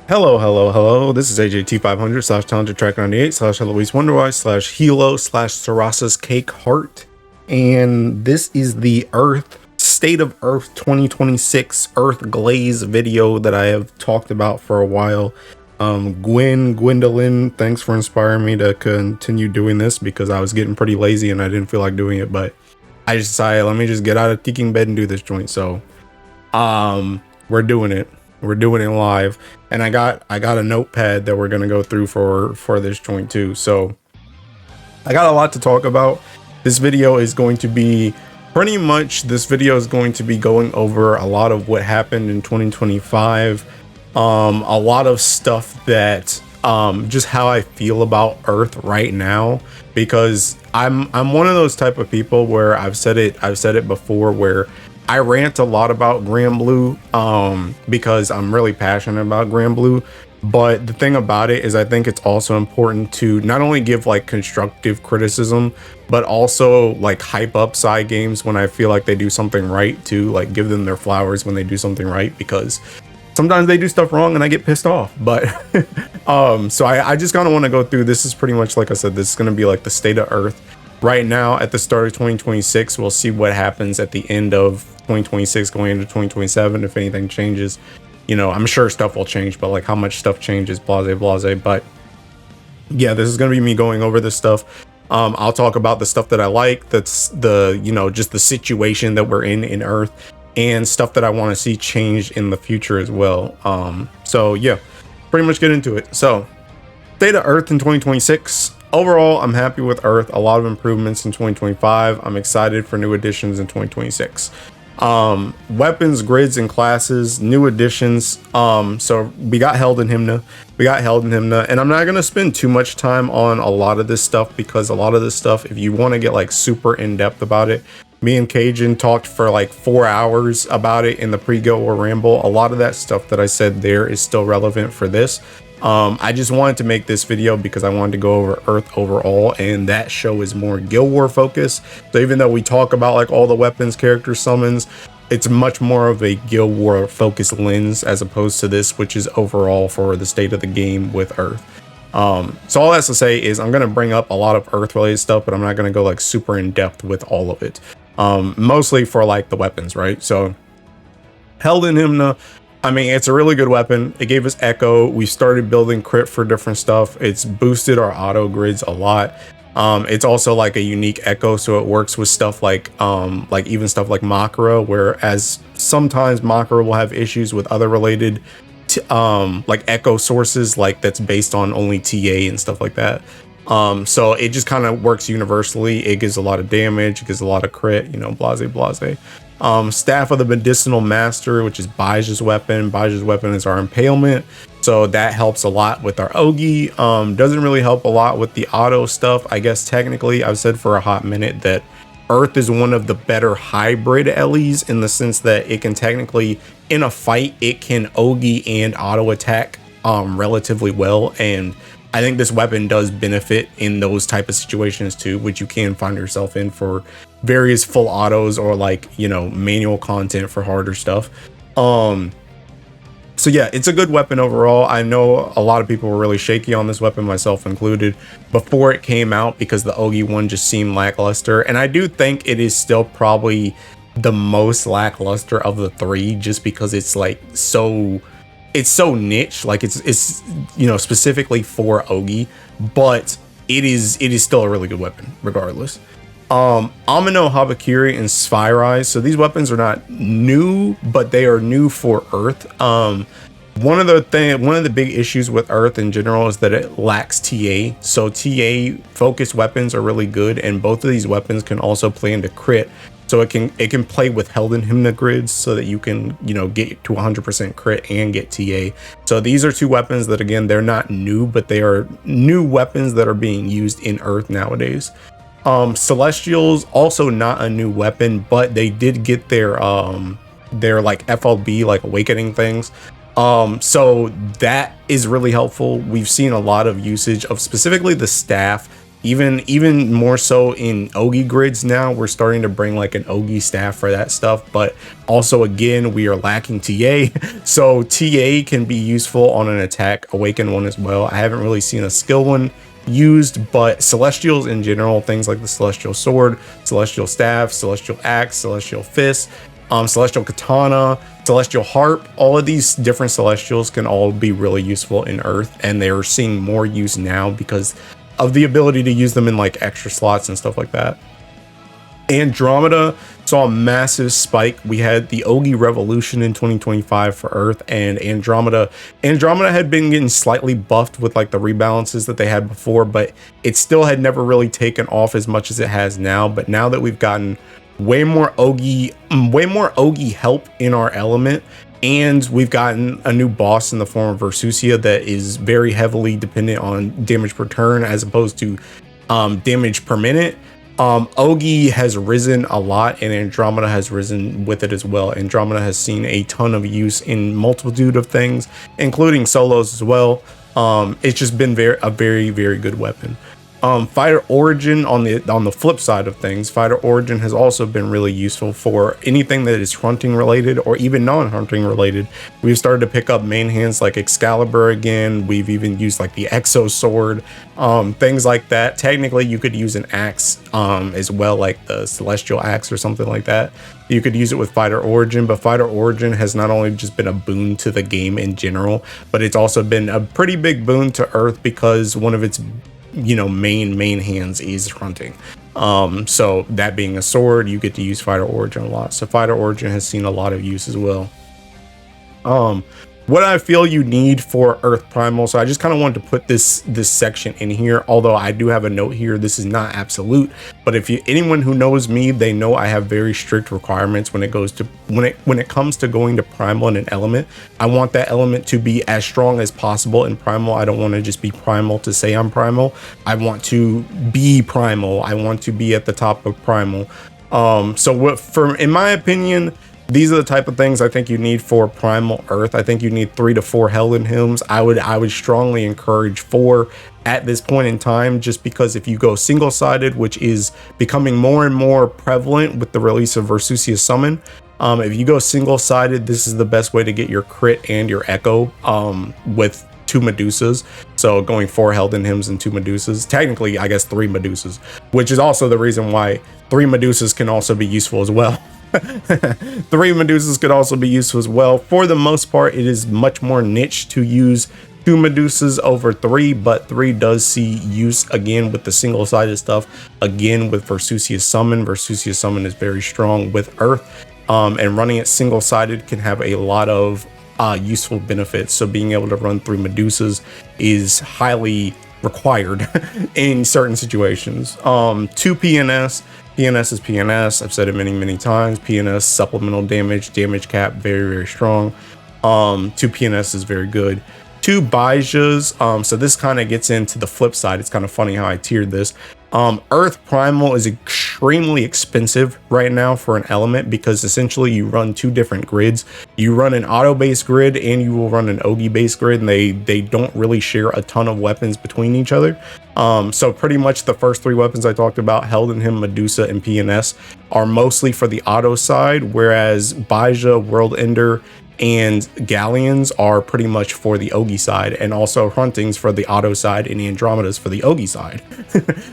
Hello, hello, hello. This is AJT500 slash Talented Track 98 slash Eloise Wonderwise slash Hilo slash Sarasa's Cake Heart. And this is the State of Earth 2026 Earth Glaze video that I have talked about for a while. Gwendolyn, thanks for inspiring me to continue doing this because I was getting pretty lazy and I didn't feel like doing it, but I just decided, let me just get out of thinking bed and do this joint. So, we're doing it. We're doing it live, and I got a notepad that we're gonna go through for this joint too. So I got a lot to talk about. This video is going to be pretty much going over a lot of what happened in 2025, a lot of stuff that just how I feel about Earth right now, because I'm one of those type of people where I've said it before, where I rant a lot about Granblue because I'm really passionate about Granblue. But the thing about it is, I think it's also important to not only give like constructive criticism, but also like hype up side games when I feel like they do something right, to like give them their flowers when they do something right, because sometimes they do stuff wrong and I get pissed off. But so I just kind of want to go through. This is pretty much, like I said, this is going to be like the state of Earth right now at the start of 2026. We'll see what happens at the end of 2026 going into 2027, if anything changes. You know, I'm sure stuff will change, but like how much stuff changes, blase. But yeah, this is going to be me going over this stuff. I'll talk about the stuff that I like, that's the, you know, just the situation that we're in Earth, and stuff that I want to see change in the future as well. So yeah, pretty much get into it. So state of Earth in 2026. Overall, I'm happy with Earth. A lot of improvements in 2025. I'm excited for new additions in 2026. Weapons, grids, and classes, new additions. So we got Held in Hymna, and I'm not gonna spend too much time on a lot of this stuff, because a lot of this stuff, if you want to get like super in-depth about it, me and Cajun talked for like 4 hours about it in the pre-Guild War Ramble. A lot of that stuff that I said there is still relevant for this. I just wanted to make this video because I wanted to go over Earth overall, and that show is more Guild War focused. So even though we talk about like all the weapons, character summons, it's much more of a Guild War focused lens as opposed to this, which is overall for the state of the game with Earth. So all that's to say is I'm going to bring up a lot of Earth related stuff, but I'm not going to go like super in depth with all of it. Mostly for like the weapons, right? So Held in Hymna, I mean, it's a really good weapon. It gave us Echo. We started building crit for different stuff. It's boosted our auto grids a lot. It's also like a unique Echo, so it works with stuff like even stuff like Makara, whereas sometimes Makara will have issues with other related like Echo sources, like that's based on only TA and stuff like that. So it just kind of works universally. It gives a lot of damage, it gives a lot of crit, you know, blase. Staff of the Medicinal Master, which is Baja's weapon. Baja's weapon is our impalement, so that helps a lot with our Ogi. Doesn't really help a lot with the auto stuff. I guess technically, I've said for a hot minute that Earth is one of the better hybrid Ellies, in the sense that it can technically, in a fight, it can Ogi and auto attack relatively well, and I think this weapon does benefit in those type of situations too, which you can find yourself in for various full autos or like, you know, manual content for harder stuff. So yeah, it's a good weapon overall. I know a lot of people were really shaky on this weapon, myself included, before it came out, because the Ogi one just seemed lackluster, and I do think it is still probably the most lackluster of the three, just because it's like so niche, like it's you know, specifically for Ogi, but it is still a really good weapon regardless. Amino, Habakiri, and Sphyrise. So these weapons are not new, but they are new for Earth. One of the big issues with Earth in general is that it lacks TA. So TA focused weapons are really good, and both of these weapons can also play into crit. So it can play with Held in Hymna grids, so that you can, you know, get to 100% crit and get TA. So these are two weapons that, again, they're not new, but they are new weapons that are being used in Earth nowadays. Celestials, also not a new weapon, but they did get their like FLB, like awakening things. So that is really helpful. We've seen a lot of usage of specifically the staff Even more so in Ogi grids now. We're starting to bring like an Ogi staff for that stuff, but also again we are lacking TA. So TA can be useful on an attack awaken one as well. I haven't really seen a skill one used, but celestials in general, things like the celestial sword, celestial staff, celestial axe, celestial fist, celestial katana, celestial harp, all of these different celestials can all be really useful in Earth, and they're seeing more use now because of the ability to use them in like extra slots and stuff like that. Andromeda saw a massive spike. We had the Ogi Revolution in 2025 for Earth, and Andromeda had been getting slightly buffed with like the rebalances that they had before, but it still had never really taken off as much as it has now. But now that we've gotten way more Ogi help in our element, and we've gotten a new boss in the form of Versusia that is very heavily dependent on damage per turn as opposed to damage per minute. Ogi has risen a lot, and Andromeda has risen with it as well. Andromeda has seen a ton of use in multitude of things, including solos as well. It's just been a very good weapon. Fighter Origin, on the flip side of things, Fighter Origin has also been really useful for anything that is hunting related or even non-hunting related. We've started to pick up main hands like Excalibur again. We've even used like the Exo Sword, things like that. Technically, you could use an axe as well, like the Celestial Axe or something like that. You could use it with Fighter Origin, but Fighter Origin has not only just been a boon to the game in general, but it's also been a pretty big boon to Earth because one of its main hands is hunting. So that being a sword, you get to use Fighter Origin a lot. So Fighter Origin has seen a lot of use as well. What I feel you need for Earth Primal, so I just kind of wanted to put this section in here, although I do have a note here. This is not absolute, but if anyone who knows me, they know I have very strict requirements when it comes to going to Primal in an element. I want that element to be as strong as possible in Primal. I don't want to just be Primal to say I'm Primal. I want to be Primal. I want to be at the top of Primal. In my opinion, these are the type of things I think you need for Primal Earth. I think you need 3 to 4 Helden Hymns. I would strongly encourage 4 at this point in time, just because if you go single-sided, which is becoming more and more prevalent with the release of Versusia Summon, if you go single-sided, this is the best way to get your crit and your echo with 2 Medusas. So going 4 Helden Hymns and 2 Medusas. Technically, I guess 3 Medusas, which is also the reason why 3 Medusas can also be useful as well. 3 Medusas could also be useful as well. For the most part, it is much more niche to use 2 Medusas over 3, but 3 does see use again with the single-sided stuff. Again, with Versusia Summon. Versusia Summon is very strong with Earth, and running it single-sided can have a lot of useful benefits. So being able to run 3 Medusas is highly required in certain situations. 2 PNS. PNS is PNS. I've said it many times. PNS supplemental damage cap, very strong. 2 PNS is very good. 2 Baijas. So this kind of gets into the flip side. It's kind of funny how I tiered this. Earth Primal is extremely expensive right now for an element because essentially you run 2 different grids. You run an auto-based grid and you will run an Ogi-based grid, and they don't really share a ton of weapons between each other. So pretty much the first 3 weapons I talked about, Helden Hymn, Medusa, and PNS, are mostly for the auto side, whereas Baija, World Ender, and Galleons are pretty much for the Ogi side, and also Huntings for the auto side and Andromedas for the Ogi side.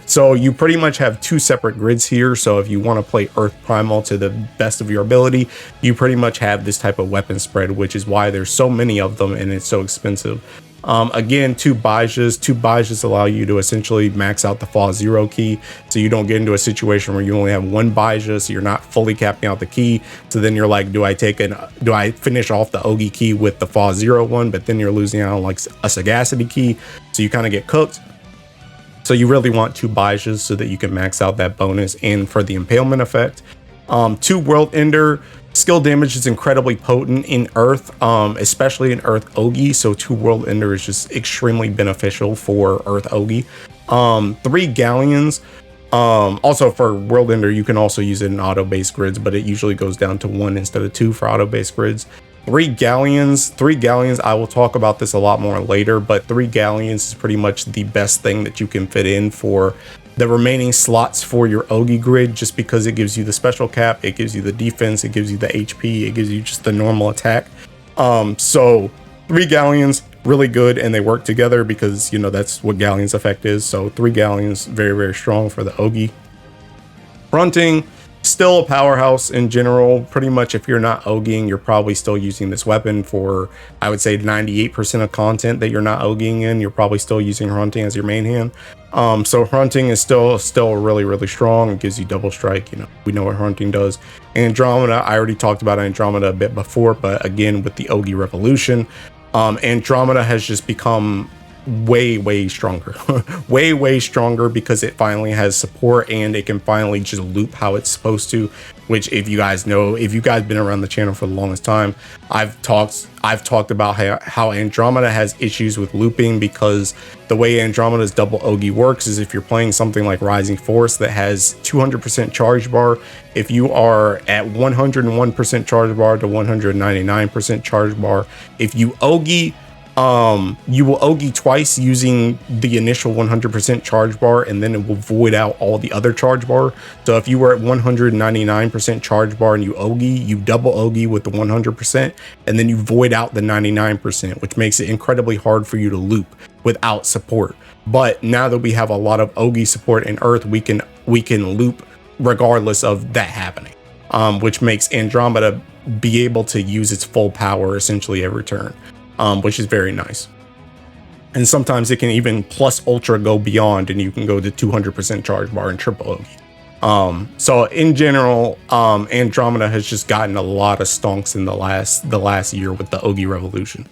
So you pretty much have 2 separate grids here. So if you want to play Earth Primal to the best of your ability, you pretty much have this type of weapon spread, which is why there's so many of them and it's so expensive. Again, 2 Baijas. 2 Baijas allow you to essentially max out the Fall 0 key, so you don't get into a situation where you only have 1 Baija, so you're not fully capping out the key. So then you're like, do I finish off the Ogi key with the Fall 0 one, but then you're losing out on like a Sagacity key, so you kind of get cooked. So you really want 2 Baijas so that you can max out that bonus and for the impalement effect. 2 World Ender. Skill damage is incredibly potent in Earth, especially in Earth Ogi, so 2 World Ender is just extremely beneficial for Earth Ogi. 3 Galleons. Also for World Ender, you can also use it in auto-based grids, but it usually goes down to 1 instead of 2 for auto-based grids. Three galleons, I will talk about this a lot more later, but 3 galleons is pretty much the best thing that you can fit in for the remaining slots for your Ogi grid, just because it gives you the special cap, it gives you the defense, it gives you the HP, it gives you just the normal attack. So 3 galleons, really good, and they work together because, you know, that's what galleons effect is. So 3 galleons, very, very strong for the Ogi. Fronting, still a powerhouse in general. Pretty much if you're not Ogieing, you're probably still using this weapon for, I would say, 98% of content that you're not Ogieing in. You're probably still using Hunting as your main hand. So Hunting is still really, really strong. It gives you double strike. You know, we know what Hunting does. Andromeda, I already talked about Andromeda a bit before, but again, with the Ogi Revolution, Andromeda has just become way stronger. way stronger, because it finally has support and it can finally just loop how it's supposed to, which, if you guys know, if you guys been around the channel for the longest time, I've talked about how Andromeda has issues with looping, because the way Andromeda's double Ogi works is if you're playing something like Rising Force that has 200% charge bar, if you are at 101% charge bar to 199% charge bar, if you Ogi, you will Ogi twice using the initial 100% charge bar, and then it will void out all the other charge bar. So if you were at 199% charge bar and you Ogi, you double Ogi with the 100%, and then you void out the 99%, which makes it incredibly hard for you to loop without support. But now that we have a lot of Ogi support in Earth, we can loop regardless of that happening, which makes Andromeda be able to use its full power essentially every turn. Which is very nice. And sometimes it can even plus ultra go beyond, and you can go to 200% charge bar and triple Ogi. So in general, Andromeda has just gotten a lot of stonks in the last year with the Ogi Revolution.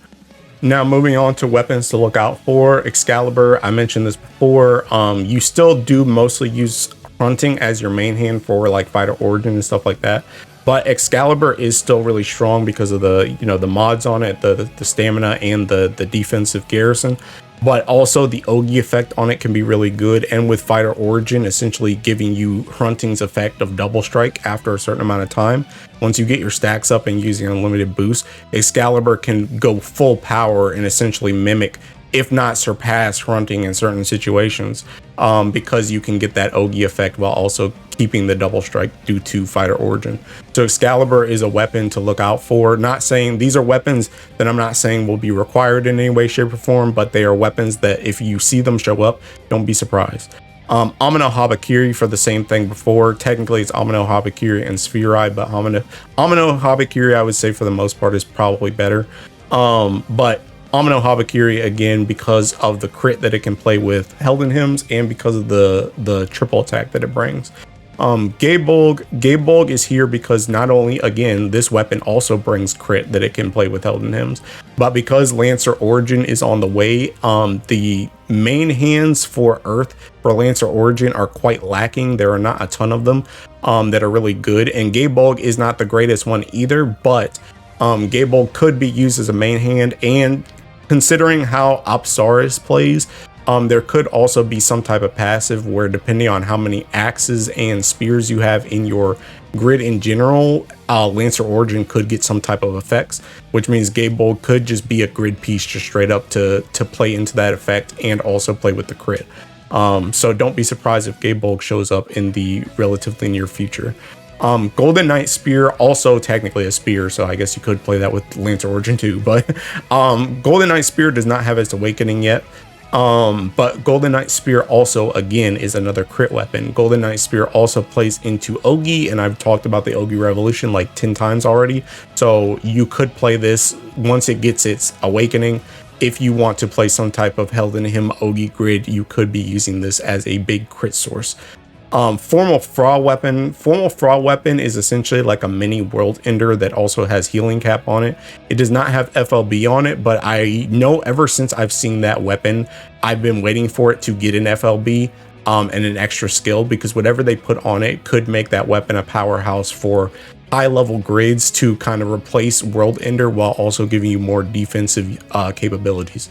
Now moving on to weapons to look out for. Excalibur, I mentioned this before. You still do mostly use Hunting as your main hand for like Fighter Origin and stuff like that. But Excalibur is still really strong because of the, you know, the mods on it, the stamina and the defensive garrison. But also the Ogi effect on it can be really good. And with Fighter Origin essentially giving you Hunting's effect of double strike after a certain amount of time, once you get your stacks up and using unlimited boost, Excalibur can go full power and essentially mimic, if not surpass, Hunting in certain situations, because you can get that Ogi effect while also keeping the double strike due to Fighter Origin. So Excalibur is a weapon to look out for. Not saying these are weapons that I'm not saying will be required in any way, shape, or form, but they are weapons that if you see them show up, don't be surprised. Amino Habakiri for the same thing before. Technically it's Amino Habakiri and Sphere Eye, but Amino Habakiri I would say for the most part is probably better. But Amino Habakiri, again, because of the crit that it can play with Helden Hymns and because of the triple attack that it brings. Gabolg is here because not only, again, this weapon also brings crit that it can play with Helden Hymns, but because Lancer Origin is on the way, the main hands for Earth for Lancer Origin are quite lacking. There are not a ton of them that are really good, and Gabolg is not the greatest one either, but Gabolg could be used as a main hand, and considering how Apsaris plays, there could also be some type of passive where, depending on how many axes and spears you have in your grid in general, Lancer Origin could get some type of effects, which means Gabolg could just be a grid piece just straight up to play into that effect and also play with the crit. So don't be surprised if Gabolg shows up in the relatively near future. Golden Knight Spear, also technically a spear, so I guess you could play that with Lancer Origin too, but Golden Knight Spear does not have its awakening yet. But Golden Knight Spear also, again, is another crit weapon. Golden Knight Spear also plays into Ogi, and I've talked about the Ogi Revolution like 10 times already, so you could play this once it gets its awakening. If you want to play some type of Helden Hymn Ogi grid, you could be using this as a big crit source. Formal Fraud Weapon is essentially like a mini World Ender that also has healing cap on it. It does not have FLB on it, but I know ever since I've seen that weapon, I've been waiting for it to get an FLB and an extra skill, because whatever they put on it could make that weapon a powerhouse for high level grids to kind of replace World Ender while also giving you more defensive capabilities.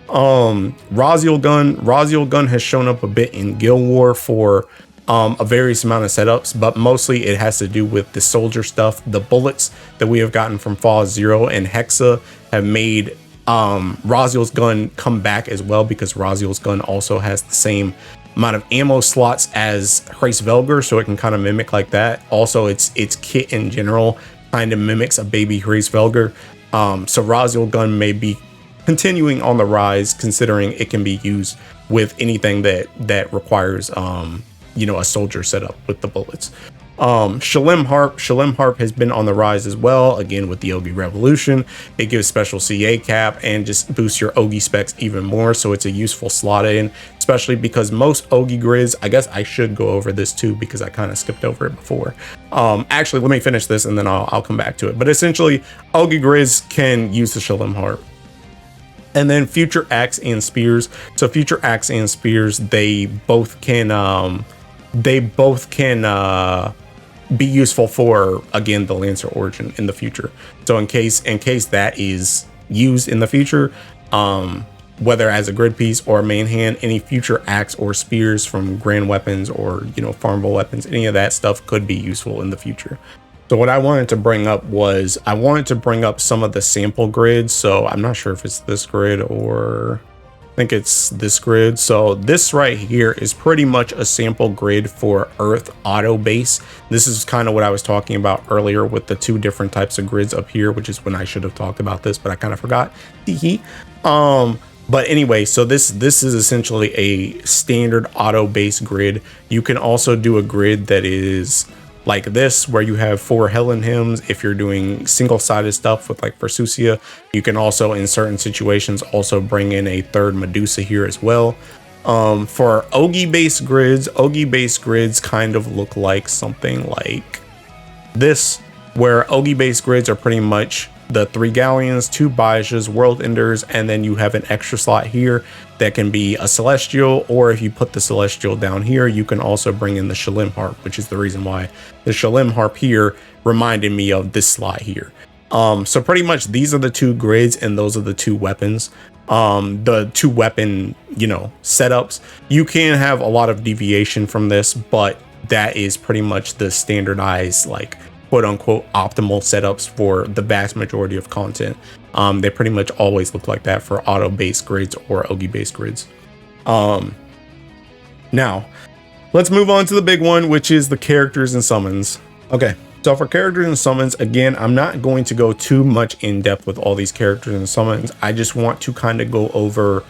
Raziel Gun has shown up a bit in Guild War for a various amount of setups, but mostly it has to do with the soldier stuff. The bullets that we have gotten from Fall Zero and Hexa have made Raziel's gun come back as well, because Raziel's gun also has the same amount of ammo slots as Hraesvelgr, so it can kind of mimic like that. Also, its kit in general kind of mimics a baby Hraesvelgr. So Raziel gun may be continuing on the rise, considering it can be used with anything that requires a soldier setup with the bullets. Shalim Harp has been on the rise as well, again with the Ogi Revolution. It gives special CA cap and just boosts your Ogi specs even more, so it's a useful slot in, especially because most Ogi grids, I guess I should go over this too because I kind of skipped over it before. Actually, let me finish this and then I'll come back to it. But essentially, Ogi grids can use the Shalim Harp. And then Future Axe and Spears. So Future Axe and Spears, they both can be useful for, again, the Lancer Origin in the future. So in case that is used in the future, whether as a grid piece or main hand, any future axe or spears from grand weapons or farmable weapons, any of that stuff could be useful in the future. So what I wanted to bring up was I wanted to bring up some of the sample grids. So I'm not sure if it's this grid or I think it's this grid. So this right here is pretty much a sample grid for Earth auto base. This is kind of what I was talking about earlier with the two different types of grids up here, which is when I should have talked about this, but I kind of forgot. But anyway, so this is essentially a standard auto base grid. You can also do a grid that is like this, where you have 4 Helen hymns. If you're doing single-sided stuff with like Versusia, you can also in certain situations also bring in a 3rd Medusa here as well. For Ogi base grids kind of look like something like this, where Ogi base grids are pretty much the 3 Galleons, 2 Baijas, World Enders, and then you have an extra slot here that can be a Celestial, or if you put the Celestial down here, you can also bring in the Shalim Harp, which is the reason why the Shalim Harp here reminded me of this slot here. So pretty much these are the 2 grids and those are the 2 weapons. The 2 weapon, setups. You can have a lot of deviation from this, but that is pretty much the standardized, like, quote unquote optimal setups for the vast majority of content. They pretty much always look like that for auto base grids or Ogi base grids. Now let's move on to the big one, which is the characters and summons. Okay, so for characters and summons, again, I'm not going to go too much in depth with all these characters and summons. I just want to kind of go over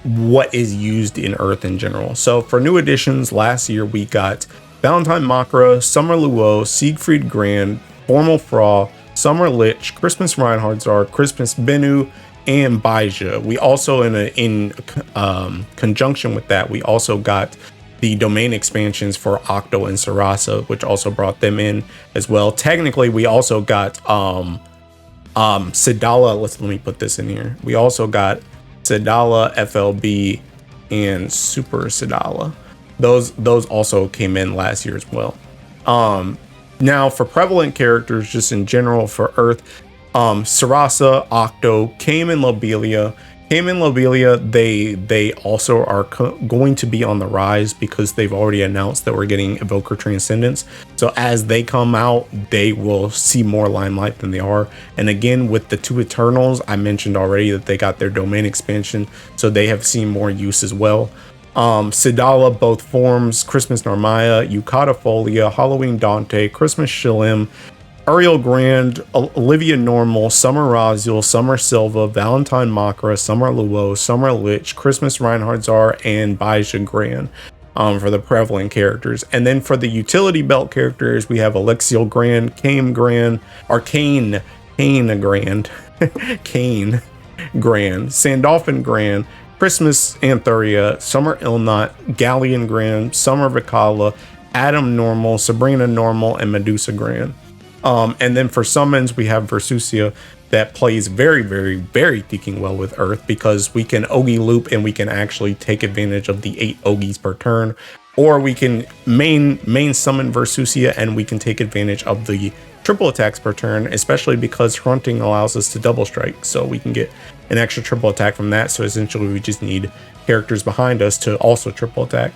what is used in Earth in general. So for new additions, last year we got Valentine Makra, Summer Luo, Siegfried Grand, Formal Fra, Summer Lich, Christmas Reinhardzar, Christmas Bennu, and Baija. We also, in conjunction with that, we also got the domain expansions for Octo and Sarasa, which also brought them in as well. Technically, we also got Sidala. Let me put this in here. We also got Sidala, FLB, and Super Sidala. Those also came in last year as well. Now for prevalent characters, just in general for Earth, Sarasa, Octo, Came and Lobelia. They also are going to be on the rise because they've already announced that we're getting Evoker Transcendence. So as they come out, they will see more limelight than they are. And again, with the 2 Eternals, I mentioned already that they got their domain expansion, so they have seen more use as well. Sidala, both forms, Christmas Narmaya, Yukata Folia, Halloween Dante, Christmas Shalim, Uriel Grand, Olivia Normal, Summer Raziel, Summer Silva, Valentine Makra, Summer Luo, Summer Lich, Christmas Reinhardzar, and Baija Grand for the prevalent characters. And then for the utility belt characters, we have Alexiel Grand, Kane Grand, Arcane Grand, Kane Grand, Sandalphon Grand, Christmas Anthuria, Summer Ilnot, Galleon Grand, Summer Vicala, Adam Normal, Sabrina Normal, and Medusa Grand. And then for summons, we have Versusia that plays very, very, very thinking well with Earth because we can Ogi loop and we can actually take advantage of the 8 Ogis per turn, or we can main summon Versusia and we can take advantage of the triple attacks per turn, especially because Hunting allows us to double strike, so we can get an extra triple attack from that. So essentially we just need characters behind us to also triple attack.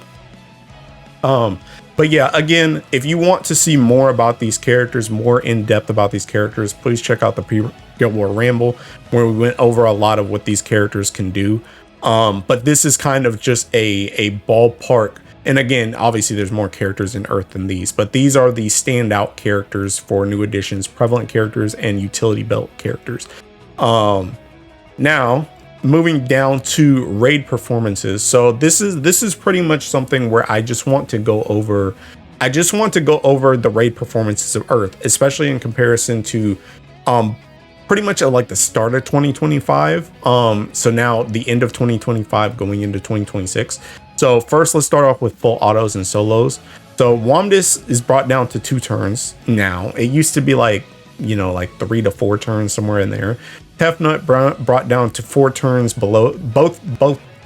But yeah, again, if you want to see more about these characters, more in depth about these characters, please check out the Guild War Ramble, where we went over a lot of what these characters can do. But this is kind of just a ballpark. And again, obviously there's more characters in Earth than these, but these are the standout characters for new additions, prevalent characters, and utility belt characters. Now, moving down to raid performances. So this is pretty much something where I just want to go over the raid performances of Earth, especially in comparison to pretty much at like the start of 2025. So now the end of 2025 going into 2026. So first, let's start off with full autos and solos. So Wamdis is brought down to 2 turns now. It used to be like, like 3 to 4 turns, somewhere in there. Tefnut brought down to 4 turns below. Both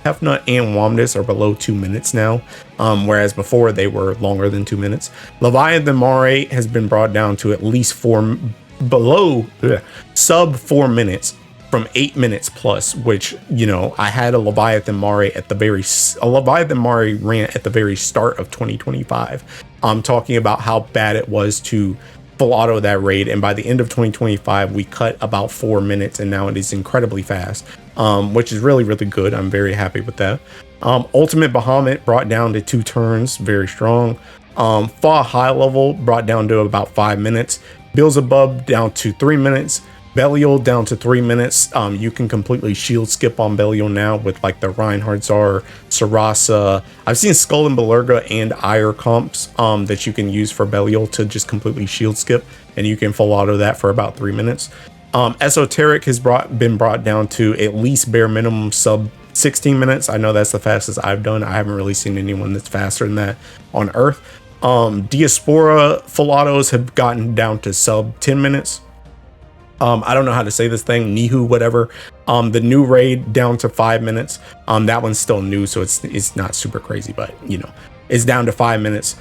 Tefnut and Wamdis are below 2 minutes now, whereas before they were longer than 2 minutes. Leviathan Mare has been brought down to at least sub 4 minutes from 8 minutes plus, which, I had a Leviathan Mare rant at the very start of 2025. I'm talking about how bad it was to full auto that raid, and by the end of 2025 we cut about 4 minutes, and now it is incredibly fast, which is really, really good. I'm very happy with that. Ultimate Bahamut brought down to 2 turns, very strong. Fa High Level brought down to about 5 minutes. Beelzebub down to 3 minutes. Belial down to 3 minutes. You can completely shield skip on Belial now with like the Reinhardt Czar, Sarasa. I've seen Skull and Belerga and Ire comps that you can use for Belial to just completely shield skip, and you can full auto that for about 3 minutes. Esoteric has been brought down to at least bare minimum sub 16 minutes. I know that's the fastest I've done. I haven't really seen anyone that's faster than that on Earth. Diaspora full autos have gotten down to sub 10 minutes. I don't know how to say this thing, Nihu, whatever. The new raid down to 5 minutes. That one's still new, so it's not super crazy, but it's down to 5 minutes.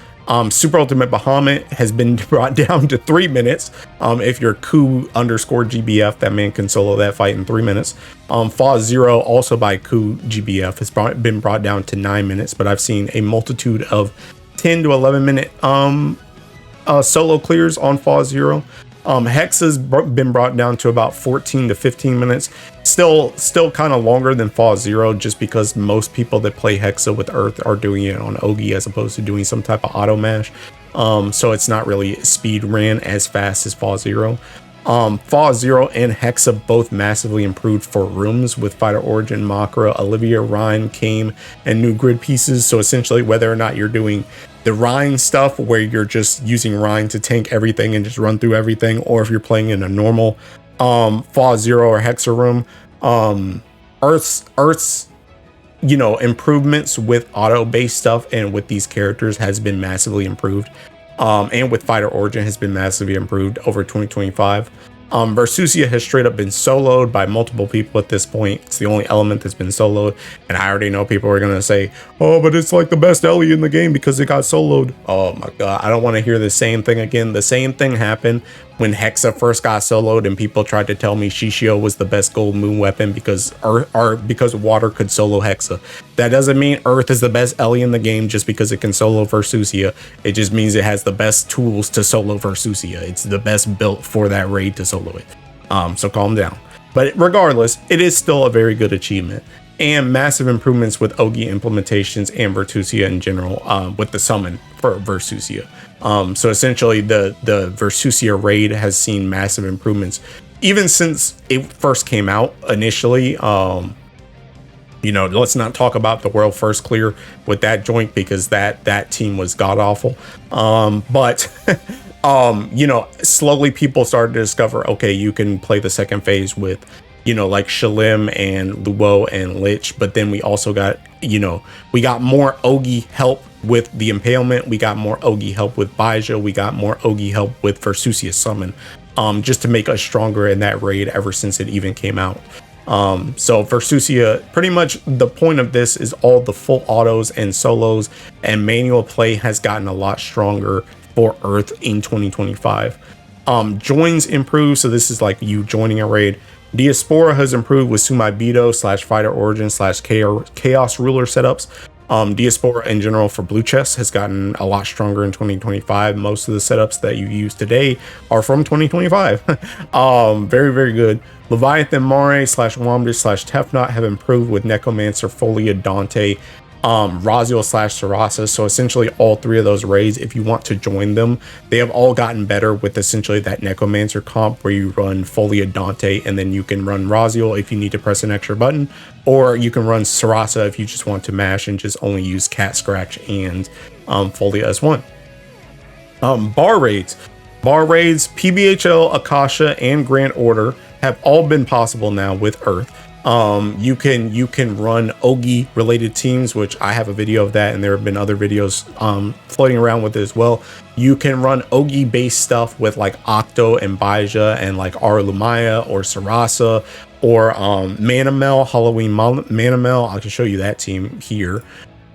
Super Ultimate Bahamut has been brought down to 3 minutes. If you're Ku_GBF, that man can solo that fight in 3 minutes. Fa Zero, also by Ku GBF, has been brought down to 9 minutes, but I've seen a multitude of 10 to 11 minute solo clears on Fa Zero. Hexa's been brought down to about 14 to 15 minutes. Still kind of longer than Fa Zero, just because most people that play Hexa with Earth are doing it on Ogi as opposed to doing some type of auto mash. So it's not really speed ran as fast as Fa Zero. Fa Zero and Hexa both massively improved for rooms with Fighter Origin, Makra, Olivia, Rhine, Kame, and new grid pieces. So essentially, whether or not you're doing the Rhine stuff where you're just using Rhine to tank everything and just run through everything, or if you're playing in a normal Fa Zero or Hexa room, Earth's improvements with auto based stuff and with these characters has been massively improved, and with Fighter Origin has been massively improved over 2025. Versusia has straight up been soloed by multiple people at this point. It's the only element that's been soloed, and I already know people are gonna say, oh, but it's like the best Ellie in the game because it got soloed. Oh my god, I don't want to hear the same thing again. The same thing happened when Hexa first got soloed, and people tried to tell me Shishio was the best gold moon weapon because water could solo Hexa. That doesn't mean Earth is the best Ellie in the game just because it can solo Versusia. It just means it has the best tools to solo Versusia. It's the best built for that raid to solo it. So calm down. But regardless, it is still a very good achievement, and massive improvements with Ogi implementations and Versusia in general, with the summon for Versusia. So essentially the Versusia raid has seen massive improvements even since it first came out initially. Let's not talk about the world first clear with that joint because that team was god awful. But slowly people started to discover, okay, you can play the second phase with, like Shalim and Luo and Lich, but then we also got, we got more Ogi help with the Impalement, we got more Ogi help with Baija, we got more Ogi help with Versusia Summon, just to make us stronger in that raid ever since it even came out. So Versusia, pretty much the point of this is all the full autos and solos, and manual play has gotten a lot stronger for Earth in 2025. Joins improved, so this is like you joining a raid. Diaspora has improved with Sumaibito / Fighter Origin / Chaos Ruler setups. Diaspora in general for blue chests has gotten a lot stronger in 2025. Most of the setups that you use today are from 2025. Very, very good. Leviathan, Mare, slash Womdish, slash Tefnut have improved with Necromancer, Folia, Dante, Raziel slash Sarasa. So essentially all three of those raids, if you want to join them, they have all gotten better with essentially that Necromancer comp where you run Folia, Dante, and then you can run Raziel if you need to press an extra button, or you can run Sarasa if you just want to mash and just only use Cat Scratch and Folia as one. Bar raids, PBHL, Akasha, and Grand Order have all been possible now with Earth. You can run Ogi related teams, which I have a video of that, and there have been other videos floating around with it as well. You can run Ogi based stuff with like Octo and Baija and like Aralumaya or Sarasa or Manamel, Halloween Manamel. I can show you that team here.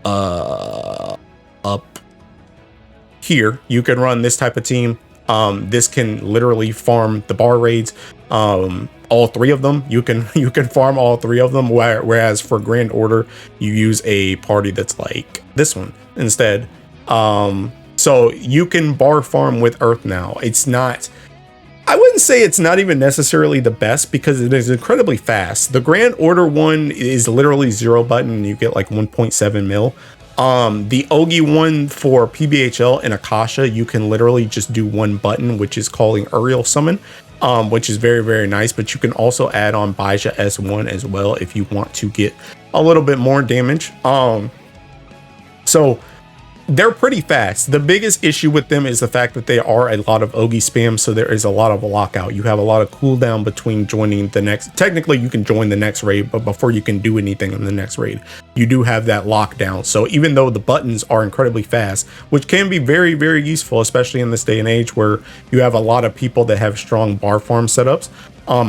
Up here, you can run this type of team. This can literally farm the bar raids. All three of them, you can farm all three of them, whereas for Grand Order you use a party that's like this one instead. So you can bar farm with Earth now. It's not, I wouldn't say it's not even necessarily the best because it is incredibly fast. The Grand Order one is literally 0 button and you get like 1.7 mil. The Ogi one for PBHL and Akasha, you can literally just do one button, which is calling Uriel Summon, which is very, very nice. But you can also add on Baija S1 as well if you want to get a little bit more damage. So they're pretty fast. The biggest issue with them is the fact that they are a lot of Ogi spam, so there is a lot of lockout. You have a lot of cooldown between joining the next. Technically, you can join the next raid, but before you can do anything in the next raid, you do have that lockdown. So even though the buttons are incredibly fast, which can be very, very useful, especially in this day and age where you have a lot of people that have strong bar farm setups,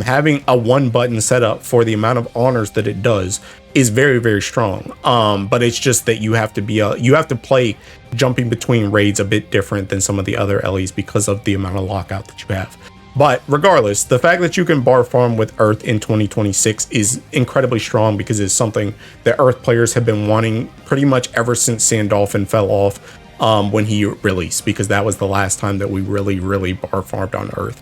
having a one button setup for the amount of honors that it does is very, very strong. But it's just that you have to play jumping between raids a bit different than some of the other LEs because of the amount of lockout that you have. But regardless, the fact that you can bar farm with Earth in 2026 is incredibly strong because it's something that Earth players have been wanting pretty much ever since Sandolphin fell off when he released, because that was the last time that we really bar farmed on Earth.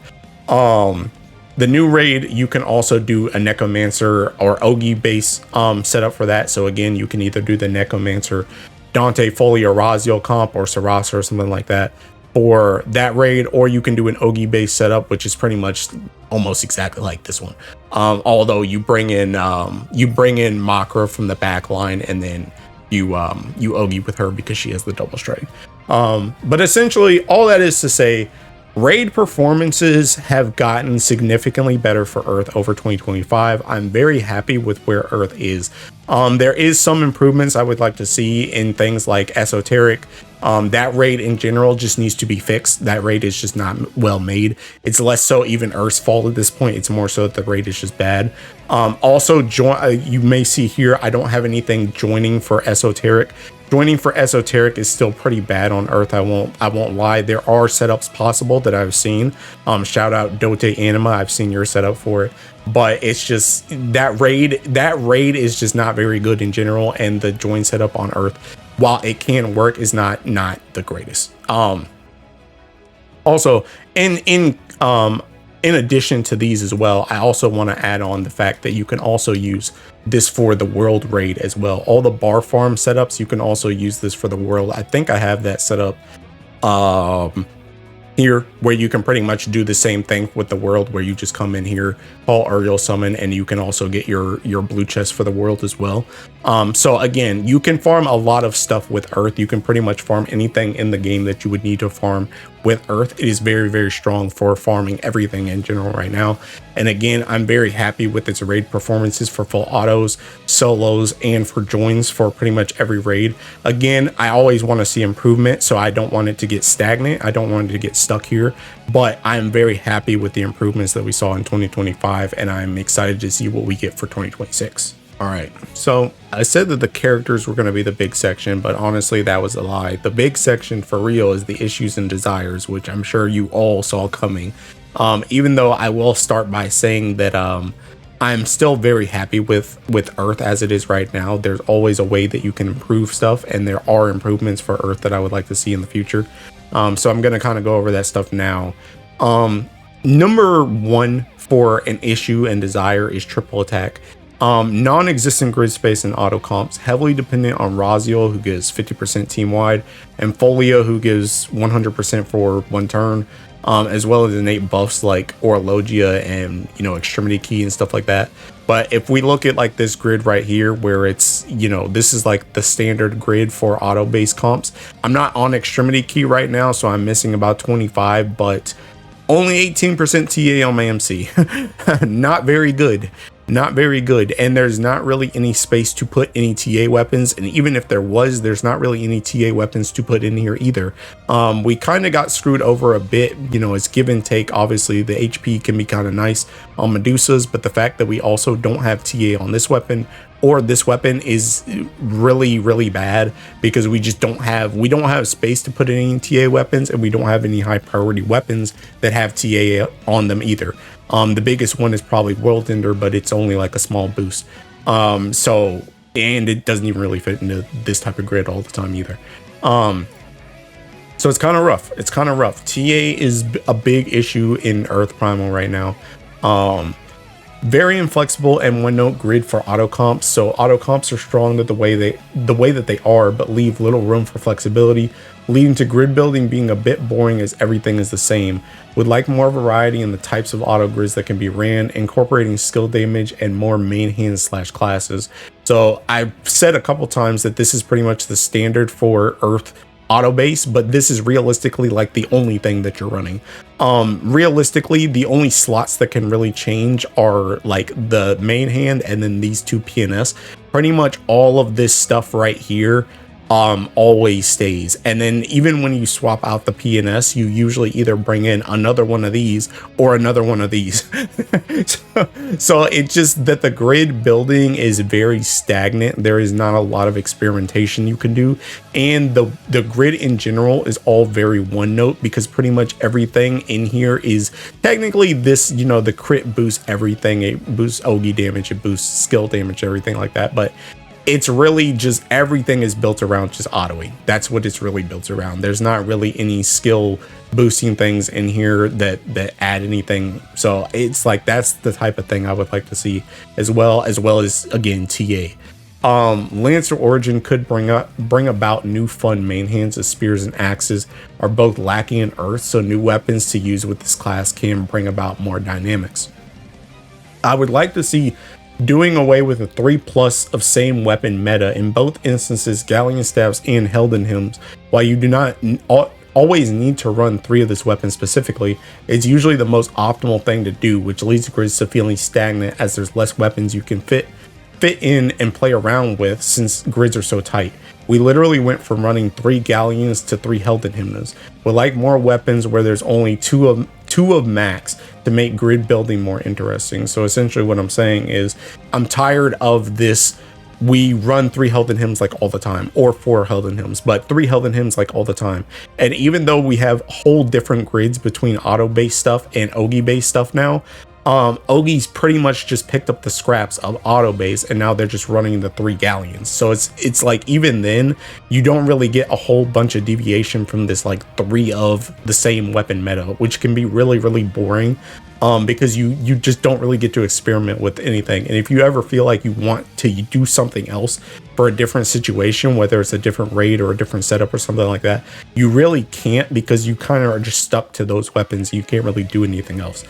The new raid, you can also do a Necromancer or Ogi base setup for that. So again, you can either do the Necromancer, Dante, Folia, Raziel comp, or Sarasa or something like that for that raid, or you can do an Ogi base setup, which is pretty much almost exactly like this one. Although you bring in Makra from the back line, and then you Ogi with her because she has the double strike. But essentially, all that is to say, raid performances have gotten significantly better for Earth over 2025. I'm very happy with where Earth is. There is some improvements I would like to see in things like Esoteric. That raid in general just needs to be fixed. That raid is just not well made. It's less so even Earth's fault at this point. It's more so that the raid is just bad. Also, you may see here, I don't have anything joining for Esoteric. Joining for Esoteric is still pretty bad on Earth. I won't lie. There are setups possible that I've seen. Shout out Dote Anima. I've seen your setup for it, but it's just that raid is just not very good in general. And the join setup on Earth, while it can work, is not the greatest. Also, in addition to these as well, I also want to add on the fact that you can also use this for the world raid as well. All the bar farm setups, you can also use this for the world. I think I have that set up here, where you can pretty much do the same thing with the world, where you just come in here, call Uriel Summon, and you can also get your blue chest for the world as well. So again, you can farm a lot of stuff with Earth. You can pretty much farm anything in the game that you would need to farm with Earth. It is very, very strong for farming everything in general right now. And again, I'm very happy with its raid performances for full autos, solos, and for joins for pretty much every raid. Again, I always want to see improvement, so I don't want it to get stagnant. I don't want it to get stuck here, but I'm very happy with the improvements that we saw in 2025, and I'm excited to see what we get for 2026. All right, so I said that the characters were going to be the big section, but honestly, that was a lie. The big section for real is the issues and desires, which I'm sure you all saw coming. Even though I will start by saying that I'm still very happy with Earth as it is right now. There's always a way that you can improve stuff, and there are improvements for Earth that I would like to see in the future. So I'm gonna kind of go over that stuff now. Number one for an issue and desire is triple attack. Non-existent grid space and auto comps, heavily dependent on Raziel, who gives 50% team wide, and Folia, who gives 100% for one turn, as well as innate buffs like Orologia and, you know, Extremity Key and stuff like that. But if we look at like this grid right here, where it's, you know, this is like the standard grid for auto-based comps. I'm not on Extremity Key right now, so I'm missing about 25, but only 18% TA on my MC. Not very good. Not very good. And there's not really any space to put any TA weapons. And even if there was, there's not really any TA weapons to put in here either. We kind of got screwed over a bit. You know, it's give and take. Obviously, the HP can be kind of nice on Medusas, but the fact that we also don't have TA on this weapon, or this weapon, is really, really bad, because we just don't have space to put in any TA weapons, and we don't have any high priority weapons that have TA on them either. The biggest one is probably World Ender, but it's only like a small boost. So, and it doesn't even really fit into this type of grid all the time either. So it's kind of rough. It's kind of rough. TA is a big issue in Earth Primal right now. Very inflexible and one note grid for auto comps. So auto comps are strong the way that they are, but leave little room for flexibility, leading to grid building being a bit boring as everything is the same. Would like more variety in the types of auto grids that can be ran, incorporating skill damage and more main hand / classes. So I've said a couple times that this is pretty much the standard for Earth auto base, but this is realistically like the only thing that you're running. Realistically, the only slots that can really change are like the main hand and then these two PNS. Pretty much all of this stuff right here always stays. And then even when you swap out the PNS, you usually either bring in another one of these or another one of these. So it's just that the grid building is very stagnant. There is not a lot of experimentation you can do, and the grid in general is all very one note, because pretty much everything in here is technically this, you know, the crit boosts everything. It boosts Ogi damage, it boosts skill damage, everything like that, but it's really just everything is built around just autoing. That's what it's really built around. There's not really any skill boosting things in here that add anything. So it's like, that's the type of thing I would like to see, as well as again TA. Lancer Origin could bring about new fun main hands, as spears and axes are both lacking in Earth, so new weapons to use with this class can bring about more dynamics. I would like to see doing away with a 3+ of same weapon meta in both instances, Galleon Staffs and Helden Hymns. While you do not always need to run 3 of this weapon specifically, it's usually the most optimal thing to do, which leads grids to feeling stagnant, as there's less weapons you can fit in and play around with, since grids are so tight. We literally went from running 3 Galleons to 3 Helden Hymnas. Would like more weapons where there's only two of max to make grid building more interesting. So essentially what I'm saying is, I'm tired of this, we run 3 Helden Hymns like all the time, or 4 Helden Hymns, but 3 Helden Hymns like all the time. And even though we have whole different grids between auto-based stuff and Ogi-based stuff now, Ogi's pretty much just picked up the scraps of auto base, and now they're just running the 3 Galleons. So it's like, even then you don't really get a whole bunch of deviation from this like 3 of the same weapon meta, which can be really, really boring, because you just don't really get to experiment with anything. And if you ever feel like you want to do something else for a different situation, whether it's a different raid or a different setup or something like that, you really can't, because you kind of are just stuck to those weapons. You can't really do anything else.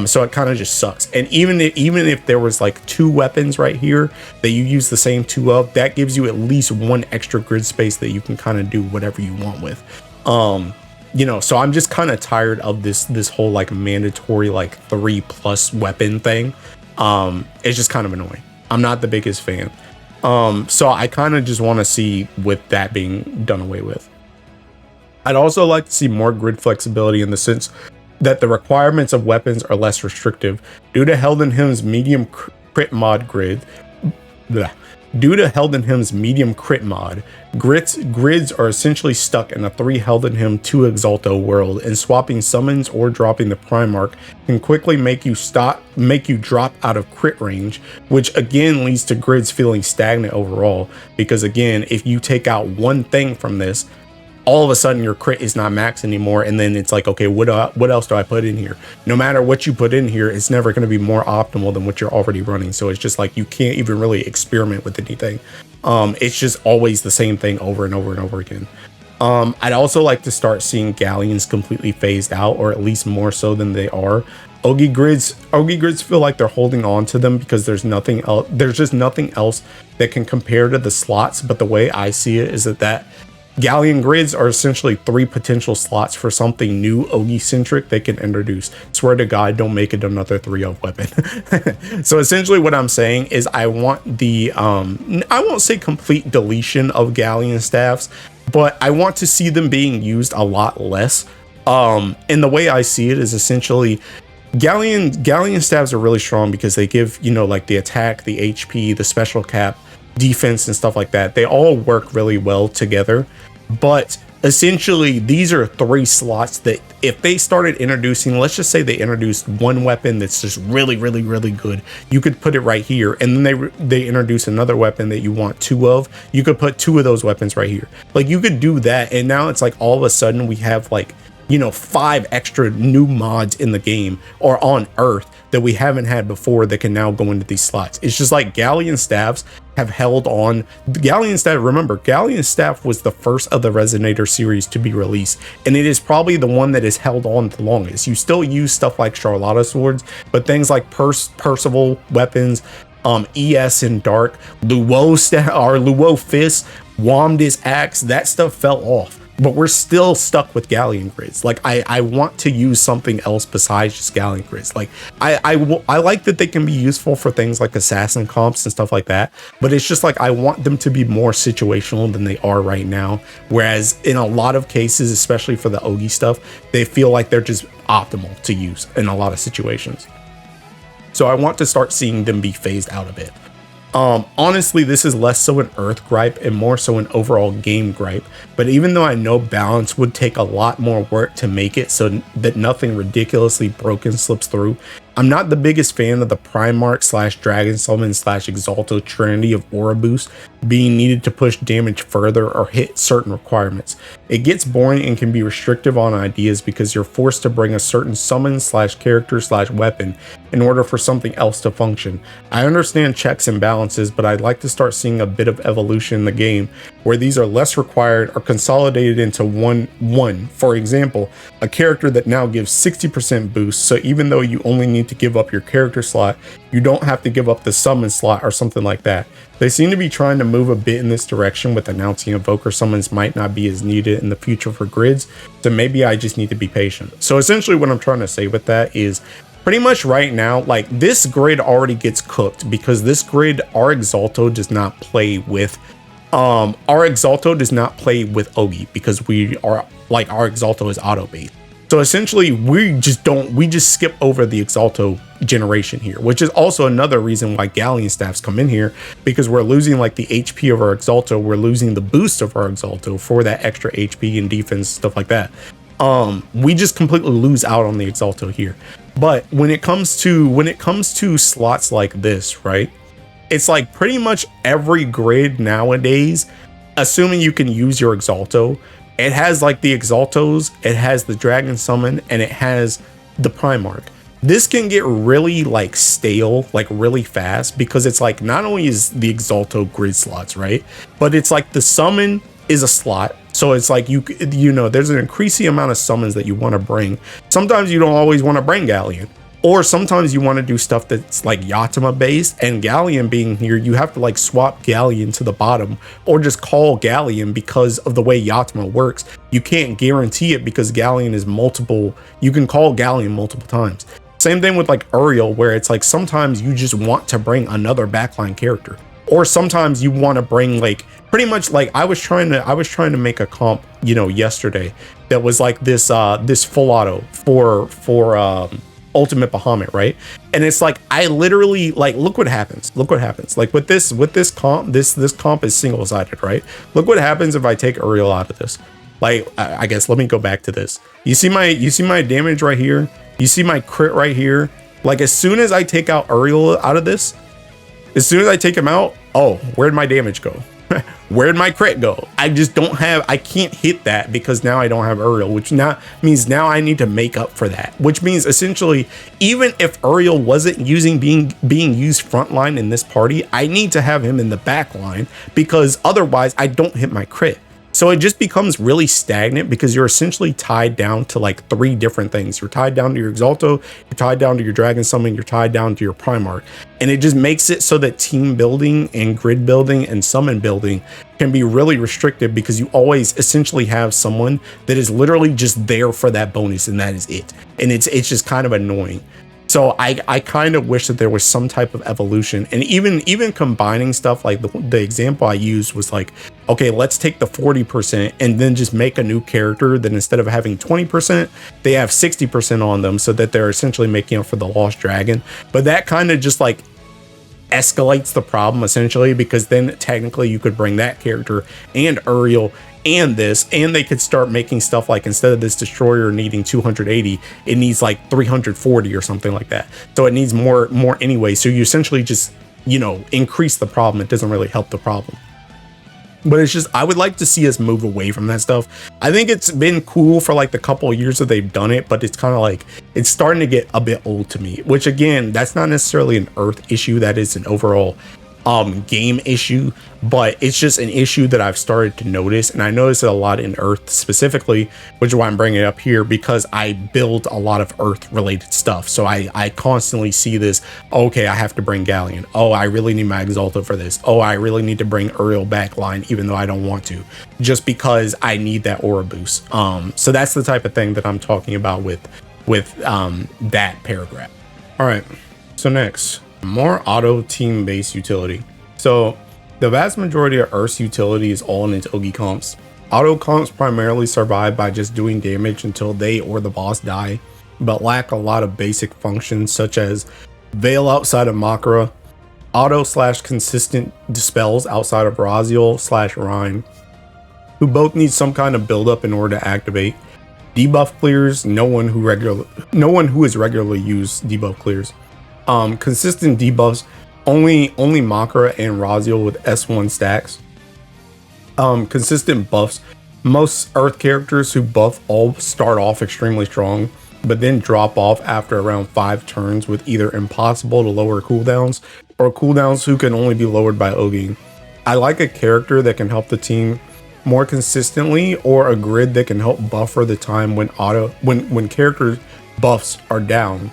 So it kind of just sucks. And even if there was like 2 weapons right here that you use the same 2 of, that gives you at least 1 extra grid space that you can kind of do whatever you want with. You know, so I'm just kind of tired of this whole like mandatory like 3+ weapon thing. It's just kind of annoying. I'm not the biggest fan. So I kind of just want to see with that being done away with. I'd also like to see more grid flexibility, in the sense that the requirements of weapons are less restrictive due to Helden Hymn's medium crit mod grid. Due to Heldenhim's medium crit mod, grids are essentially stuck in a 3 Heldenhim 2 Exalto world, and swapping summons or dropping the Primarch can quickly make you drop out of crit range, which again leads to grids feeling stagnant overall, because again, if you take out one thing from this, all of a sudden your crit is not max anymore, and then it's like, okay, what else do I put in here? No matter what you put in here, it's never going to be more optimal than what you're already running. So it's just like you can't even really experiment with anything. It's just always the same thing over and over and over again. I'd also like to start seeing galleons completely phased out, or at least more so than they are. Ogi grids feel like they're holding on to them because there's nothing else. There's just nothing else that can compare to the slots. But the way I see it is that Galleon grids are essentially 3 potential slots for something new Ogi-centric they can introduce. Swear to God, don't make it another 3-0 weapon. So essentially what I'm saying is I want the, I won't say complete deletion of Galleon staffs, but I want to see them being used a lot less. And the way I see it is essentially Galleon staffs are really strong because they give, you know, like the attack, the HP, the special cap, defense and stuff like that. They all work really well together, but essentially these are 3 slots that if they started introducing, let's just say they introduced one weapon that's just really good, you could put it right here, and then they introduce another weapon that you want 2 of, you could put 2 of those weapons right here. Like you could do that, and now it's like all of a sudden we have like, you know, 5 extra new mods in the game or on Earth that we haven't had before that can now go into these slots. It's just like Galleon staffs have held on. Galleon staff, remember, Galleon staff was the first of the Resonator series to be released, and it is probably the one that has held on the longest. You still use stuff like Charlotta swords, but things like Percival weapons, ES in Dark, Luo staff, or Luo fist, Wamdis axe, that stuff fell off. But we're still stuck with Galleon grids. Like I want to use something else besides just Galleon grids. Like I like that they can be useful for things like assassin comps and stuff like that, but it's just like I want them to be more situational than they are right now. Whereas in a lot of cases, especially for the Ogi stuff, they feel like they're just optimal to use in a lot of situations. So I want to start seeing them be phased out a bit. Honestly, this is less so an Earth gripe and more so an overall game gripe, but even though I know balance would take a lot more work to make it so that nothing ridiculously broken slips through, I'm not the biggest fan of the Primarch / Dragon Summon / Exalto trinity of Aura Boost being needed to push damage further or hit certain requirements. It gets boring and can be restrictive on ideas because you're forced to bring a certain summon / character / weapon in order for something else to function. I understand checks and balances, but I'd like to start seeing a bit of evolution in the game where these are less required or consolidated into one. For example, a character that now gives 60% boost, so even though you only need to give up your character slot, you don't have to give up the summon slot or something like that. They seem to be trying to move a bit in this direction with announcing evoker summons might not be as needed in the future for grids, so maybe I just need to be patient. So essentially what I'm trying to say with that is pretty much right now, like this grid already gets cooked because this grid, our Exalto does not play with Ogi because we are like our Exalto is auto based. So essentially we just skip over the Exalto generation here, which is also another reason why Galleon staffs come in here, because we're losing like the HP of our Exalto, we're losing the boost of our Exalto for that extra HP and defense, stuff like that. We just completely lose out on the Exalto here. But when it comes to slots like this, right? It's like pretty much every grid nowadays, assuming you can use your Exalto, it has like the Exaltos, it has the Dragon Summon, and it has the Primarch. This can get really like stale, like really fast, because it's like not only is the Exalto grid slots, right? But it's like the summon is a slot. So it's like you know, there's an increasing amount of summons that you want to bring. Sometimes you don't always want to bring Galleon. Or sometimes you want to do stuff that's like Yatima based, and Galleon being here, you have to like swap Galleon to the bottom or just call Galleon because of the way Yatima works. You can't guarantee it because Galleon is multiple. You can call Galleon multiple times. Same thing with like Uriel, where it's like sometimes you just want to bring another backline character, or sometimes you want to bring like pretty much like I was trying to make a comp, you know, yesterday that was like this full auto for ultimate Bahamut, right? And it's like, I literally, like, look what happens. Like with this comp, this comp is single-sided, right? Look what happens if I take Uriel out of this. Like, I guess let me go back to this. You see my damage right here? You see my crit right here? Like, as soon as I take out Uriel out of this, as soon as I take him out, oh, where'd my damage go? Where'd my crit go? I just don't have, I can't hit that because now I don't have Uriel, which now means now I need to make up for that, which means essentially, even if Uriel wasn't being used frontline in this party, I need to have him in the back line because otherwise I don't hit my crit. So it just becomes really stagnant because you're essentially tied down to like 3 different things. You're tied down to your Exalto, you're tied down to your Dragon Summon, you're tied down to your Primarch. And it just makes it so that team building and grid building and summon building can be really restricted because you always essentially have someone that is literally just there for that bonus and that is it. And it's just kind of annoying. So I kind of wish that there was some type of evolution, and even combining stuff like the example I used was like, okay, let's take the 40% and then just make a new character that instead of having 20%, they have 60% on them so that they're essentially making up for the lost dragon. But that kind of just like escalates the problem essentially, because then technically you could bring that character and Uriel and this, and they could start making stuff like instead of this destroyer needing 280, it needs like 340 or something like that. So it needs more anyway. So you essentially just, you know, increase the problem. It doesn't really help the problem. But it's just, I would like to see us move away from that stuff. I think it's been cool for like the couple of years that they've done it, but it's kind of like, it's starting to get a bit old to me, which again, that's not necessarily an Earth issue. That is an overall game issue, but it's just an issue that I've started to notice, and I notice it a lot in Earth specifically, which is why I'm bringing it up here, because I build a lot of Earth related stuff. So I constantly see this, okay, I have to bring Galleon, oh, I really need my Exalta for this, oh, I really need to bring Uriel backline even though I don't want to, just because I need that aura boost. So that's the type of thing that I'm talking about with that paragraph. All right, so next, more auto team based utility. So the vast majority of Earth's utility is all in its Ogi comps. Auto comps primarily survive by just doing damage until they or the boss die, but lack a lot of basic functions such as Veil outside of Makara, auto/consistent dispels outside of Raziel/Rhyme, who both need some kind of buildup in order to activate. Debuff clears, no one who is regularly used debuff clears. Consistent debuffs, only Makara and Raziel with S1 stacks. Consistent buffs, most Earth characters who buff all start off extremely strong, but then drop off after around 5 turns with either impossible to lower cooldowns or cooldowns who can only be lowered by Ogi. I like a character that can help the team more consistently, or a grid that can help buffer the time when character buffs are down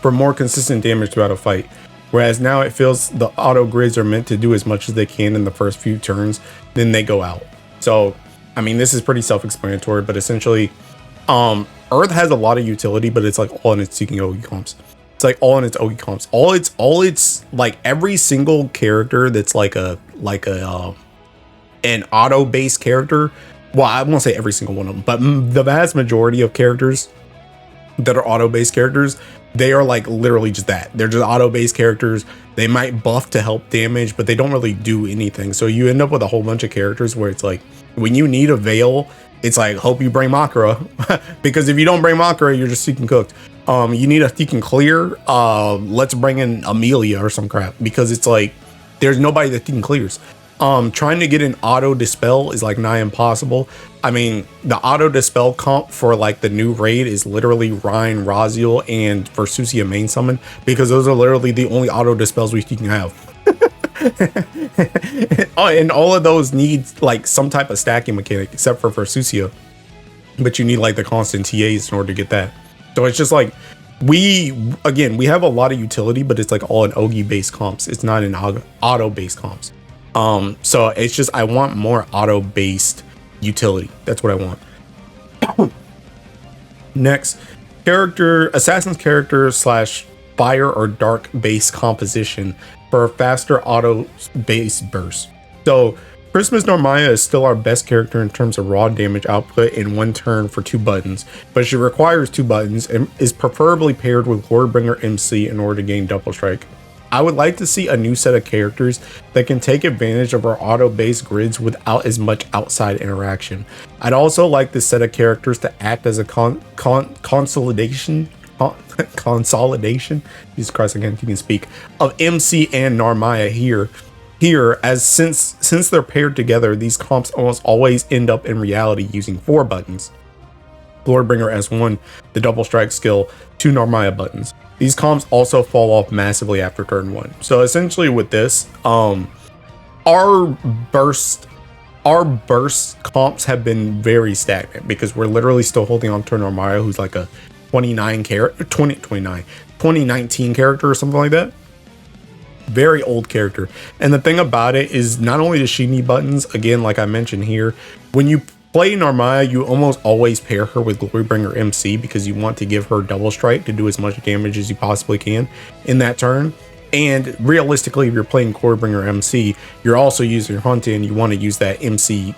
for more consistent damage throughout a fight. Whereas now it feels the auto grids are meant to do as much as they can in the first few turns, then they go out. So, I mean, this is pretty self-explanatory, but essentially, Earth has a lot of utility, but it's like all in its seeking Ogi comps. It's like all in its Ogi comps. All its like every single character that's like an auto-based character. Well, I won't say every single one of them, but the vast majority of characters that are auto-based characters, they are like literally just that. They're just auto-based characters. They might buff to help damage, but they don't really do anything. So you end up with a whole bunch of characters where it's like, when you need a Veil, it's like, hope you bring Makara. Because if you don't bring Makara, you're just seeking cooked. You need a seeking clear. Let's bring in Amelia or some crap, because it's like, there's nobody that seeking clears. Trying to get an auto dispel is like nigh impossible. I mean, the auto dispel comp for like the new raid is literally Ryan, Raziel, and Versusia main summon, because those are literally the only auto dispels we can have. Oh, and all of those need like some type of stacking mechanic, except for Versusia. But you need like the constant TAs in order to get that. So it's just like, we have a lot of utility, but it's like all in Ogi based comps. It's not in auto based comps. So it's just, I want more auto based utility. That's what I want. Next, assassin's character / fire or dark base composition for a faster auto base burst. So Christmas Normaya is still our best character in terms of raw damage output in one turn for 2 buttons, but she requires 2 buttons and is preferably paired with Glorybringer MC in order to gain double strike. I would like to see a new set of characters that can take advantage of our auto-based grids without as much outside interaction. I'd also like this set of characters to act as a consolidation, Jesus Christ, again, you can speak, of MC and Narmaya here, as since they're paired together, these comps almost always end up in reality using 4 buttons. Glorybringer S1, the double strike skill, 2 Narmaya buttons. These comps also fall off massively after turn 1. So essentially with this, our burst comps have been very stagnant because we're literally still holding on to Narmaya, who's like a 2019 character or something like that. Very old character. And the thing about it is, not only does she need buttons, again, like I mentioned here, when you play Narmaya, you almost always pair her with Glorybringer MC because you want to give her double strike to do as much damage as you possibly can in that turn. And realistically, if you're playing Glorybringer MC, you're also using your Hunt and you want to use that MC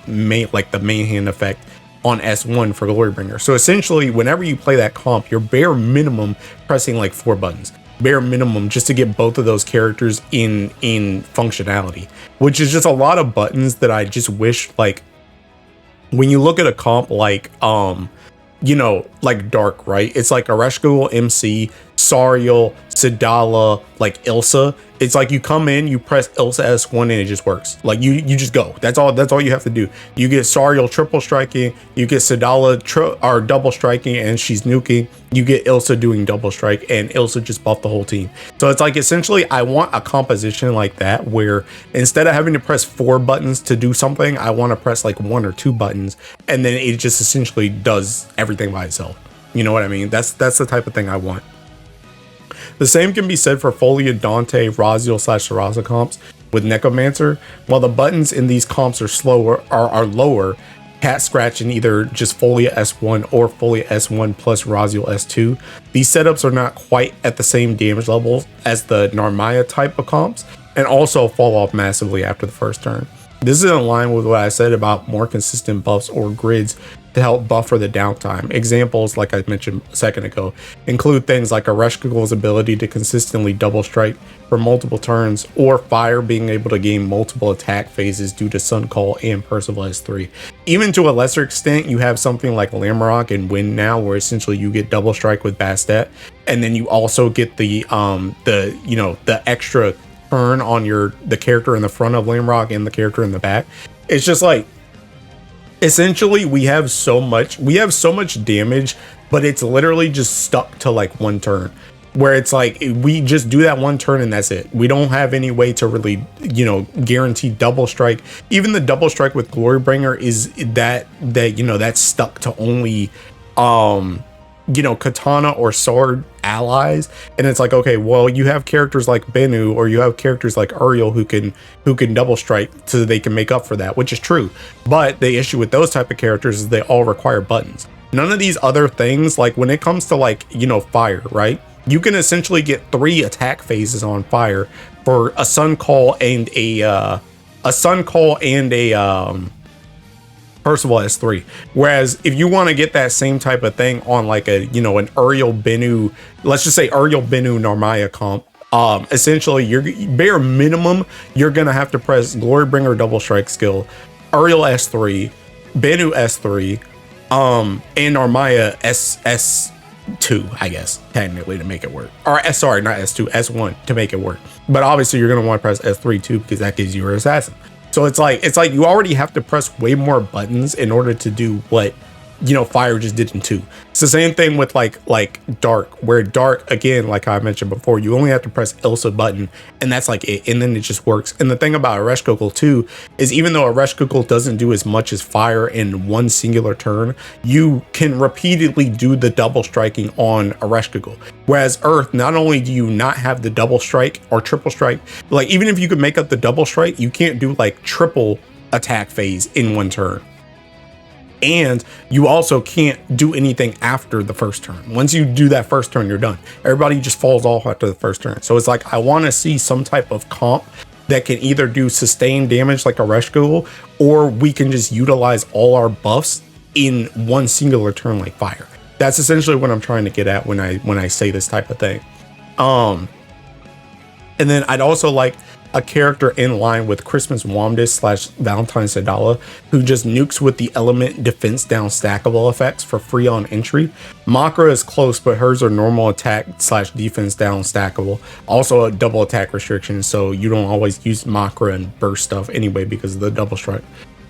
like the main hand effect on S1 for Glorybringer. So essentially, whenever you play that comp, you're bare minimum pressing like 4 buttons. Bare minimum, just to get both of those characters in functionality, which is just a lot of buttons that I just wish, like, when you look at a comp like you know, like Dark, right? It's like Ereshkigal, MC, Sariel, Sidala, like Ilsa. It's like you come in, you press Ilsa S1 and it just works. Like you just go. That's all you have to do. You get Sariel triple striking, you get Sidala double striking and she's nuking. You get Ilsa doing double strike and Ilsa just buffed the whole team. So it's like essentially I want a composition like that where instead of having to press 4 buttons to do something, I want to press like 1 or 2 buttons and then it just essentially does everything by itself. You know what I mean? That's the type of thing I want. The same can be said for Folia, Dante, Raziel/Sarasa comps with Necromancer. While the buttons in these comps are lower, cat scratch in either just Folia S1 or Folia S1 plus Raziel S2. These setups are not quite at the same damage level as the Narmaya type of comps and also fall off massively after the first turn. This is in line with what I said about more consistent buffs or grids to help buffer the downtime. Examples, like I mentioned a second ago, include things like Ereshkigal's ability to consistently double strike for multiple turns, or Fire being able to gain multiple attack phases due to Sun Call and Percival S3. Even to a lesser extent, you have something like Lamrock and Wind now, where essentially you get double strike with Bastet, and then you also get the extra turn on the character in the front of Lamrock and the character in the back. It's just like, essentially we have so much damage, but it's literally just stuck to like 1 turn, where it's like we just do that 1 turn and that's it. We don't have any way to really, guarantee double strike. Even the double strike with Glorybringer is that's stuck to only katana or sword allies, and it's like, okay, well, you have characters like Bennu or you have characters like Uriel who can double strike so they can make up for that, which is true. But the issue with those type of characters is they all require buttons. None of these other things, like when it comes to like Fire, right? You can essentially get 3 attack phases on Fire for a Sun Call and a Percival S3. Whereas if you want to get that same type of thing on like an Uriel Bennu, let's just say Uriel Bennu Narmaya comp, essentially you're bare minimum you're gonna have to press Glorybringer double strike skill, Uriel S3, Bennu S3, and Narmaya S2, I guess, technically, to make it work. Or sorry, not S2, S1 to make it work. But obviously you're gonna want to press S3 too, because that gives you your assassin. So it's like you already have to press way more buttons in order to do what Fire just did in 2. It's the same thing with like Dark, where Dark, again, like I mentioned before, you only have to press Ilsa button and that's like it, and then it just works. And the thing about Ereshkigal too is, even though Ereshkigal doesn't do as much as Fire in 1 singular turn, you can repeatedly do the double striking on Ereshkigal. Whereas Earth, not only do you not have the double strike or triple strike, like even if you could make up the double strike, you can't do like triple attack phase in 1 turn. And you also can't do anything after the first turn. Once you do that first turn, you're done. Everybody just falls off after the first turn. So it's like, I want to see some type of comp that can either do sustained damage like a Rush Ghoul, or we can just utilize all our buffs in one singular turn like fire. That's essentially what I'm trying to get at when I say this type of thing. And then I'd also like a character in line with Christmas Womdis / Valentine Sadala, who just nukes with the element defense down stackable effects for free on entry. Makra is close, but hers are normal attack / defense down stackable. Also a double attack restriction, so you don't always use Makra and burst stuff anyway because of the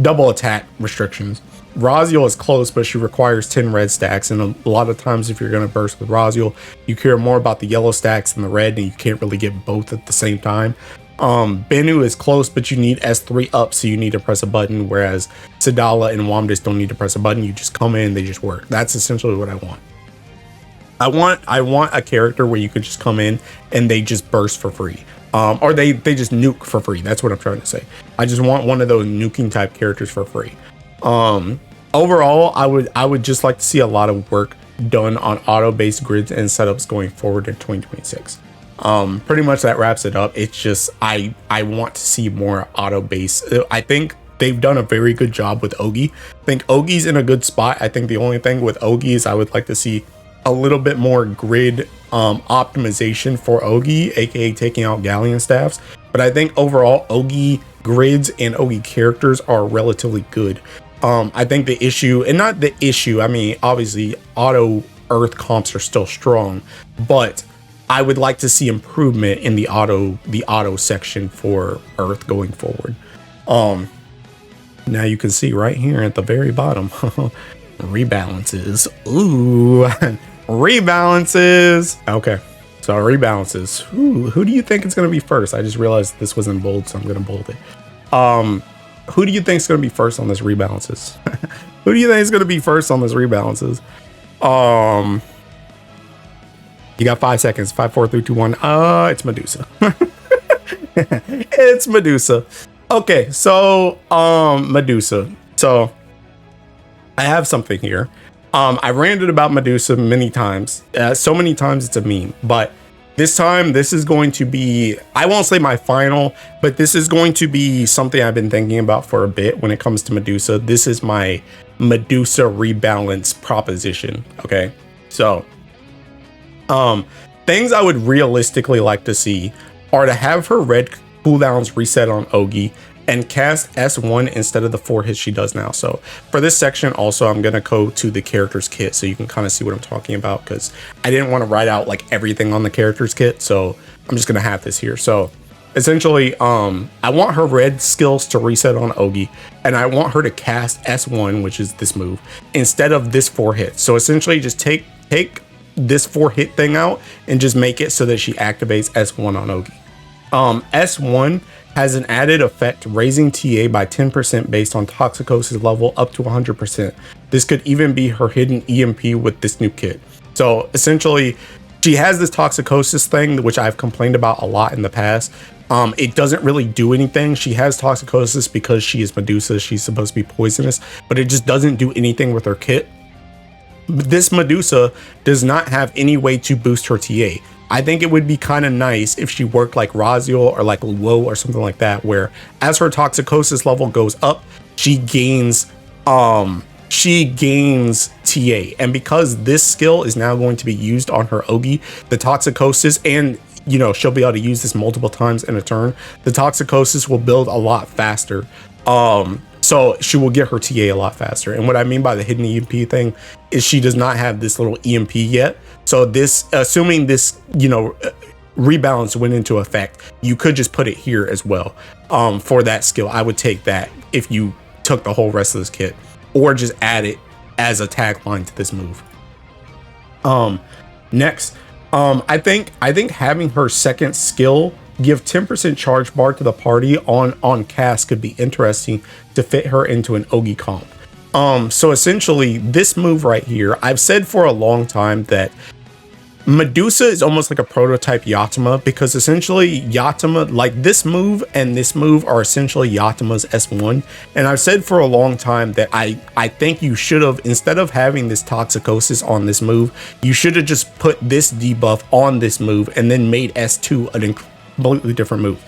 double attack restrictions. Raziel is close, but she requires 10 red stacks, and a lot of times if you're going to burst with Raziel, you care more about the yellow stacks than the red, and you can't really get both at the same time. Bennu is close, but you need S3 up, so you need to press a button, whereas Sadala and Womdis don't need to press a button. You just come in, they just work. That's essentially what I want. I want a character where you could just come in and they just burst for free. Or they just nuke for free. That's what I'm trying to say. I just want one of those nuking type characters for free. Overall, I would just like to see a lot of work done on auto-based grids and setups going forward in 2026. Pretty much that wraps it up. It's just I want to see more auto-based. I think they've done a very good job with Ogi. I think Ogi's in a good spot. I think the only thing with Ogi is I would like to see a little bit more grid optimization for Ogi, aka taking out Galleon staffs. But I think overall Ogi grids and Ogi characters are relatively good. I think the issue, and not the issue, I mean obviously auto earth comps are still strong, but I would like to see improvement in the auto section for earth going forward. Now you can see right here at the very bottom, rebalances. Ooh, rebalances. Okay, so rebalances. Who do you think is going to be first? I just realized this was in bold, so I'm going to bold it. Who do you think is going to be first on this rebalances? Who do you think is going to be first on this rebalances? You got 5 seconds. 5, 4, 3, 2, 1. It's Medusa. It's Medusa. Okay, so Medusa. So I have something here. I ranted about Medusa many times. So many times it's a meme. But this time, this is going to be, I won't say my final, but this is going to be something I've been thinking about for a bit when it comes to Medusa. This is my Medusa rebalance proposition. Okay, so things I would realistically like to see are to have her red cooldowns reset on Ogi and cast S1 instead of the 4 hits she does now. So for this section also, I'm gonna go to the character's kit so you can kind of see what I'm talking about, because I didn't want to write out like everything on the character's kit, so I'm just gonna have this here. So essentially, I want her red skills to reset on Ogi, and I want her to cast S1, which is this move, instead of this 4 hits. So essentially just take this 4 hit thing out and just make it so that she activates S1 on Ogi. S1 has an added effect raising TA by 10% based on Toxicosis level up to 100%. This could even be her hidden EMP with this new kit. So essentially, she has this Toxicosis thing, which I've complained about a lot in the past. It doesn't really do anything. She has Toxicosis because she is Medusa. She's supposed to be poisonous, but it just doesn't do anything with her kit. This Medusa does not have any way to boost her TA. I think it would be kind of nice if she worked like Raziel or like Luo or something like that, where as her Toxicosis level goes up, she gains TA. And because this skill is now going to be used on her Ogi, the Toxicosis, and you know, she'll be able to use this multiple times in a turn, the Toxicosis will build a lot faster. So she will get her TA a lot faster. And what I mean by the hidden EMP thing is she does not have this little EMP yet. So this, assuming this, you know, rebalance went into effect, you could just put it here as well. For that skill, I would take that if you took the whole rest of this kit, or just add it as a tagline to this move. Next, I think having her second skill give 10% charge bar to the party on cast could be interesting to fit her into an Ogi comp. So essentially this move right here, I've said for a long time that Medusa is almost like a prototype Yatima, because essentially Yatima, like this move and this move are essentially Yatima's S1. And I've said for a long time that I think you should have, instead of having this Toxicosis on this move, you should have just put this debuff on this move and then made S2 an completely different move.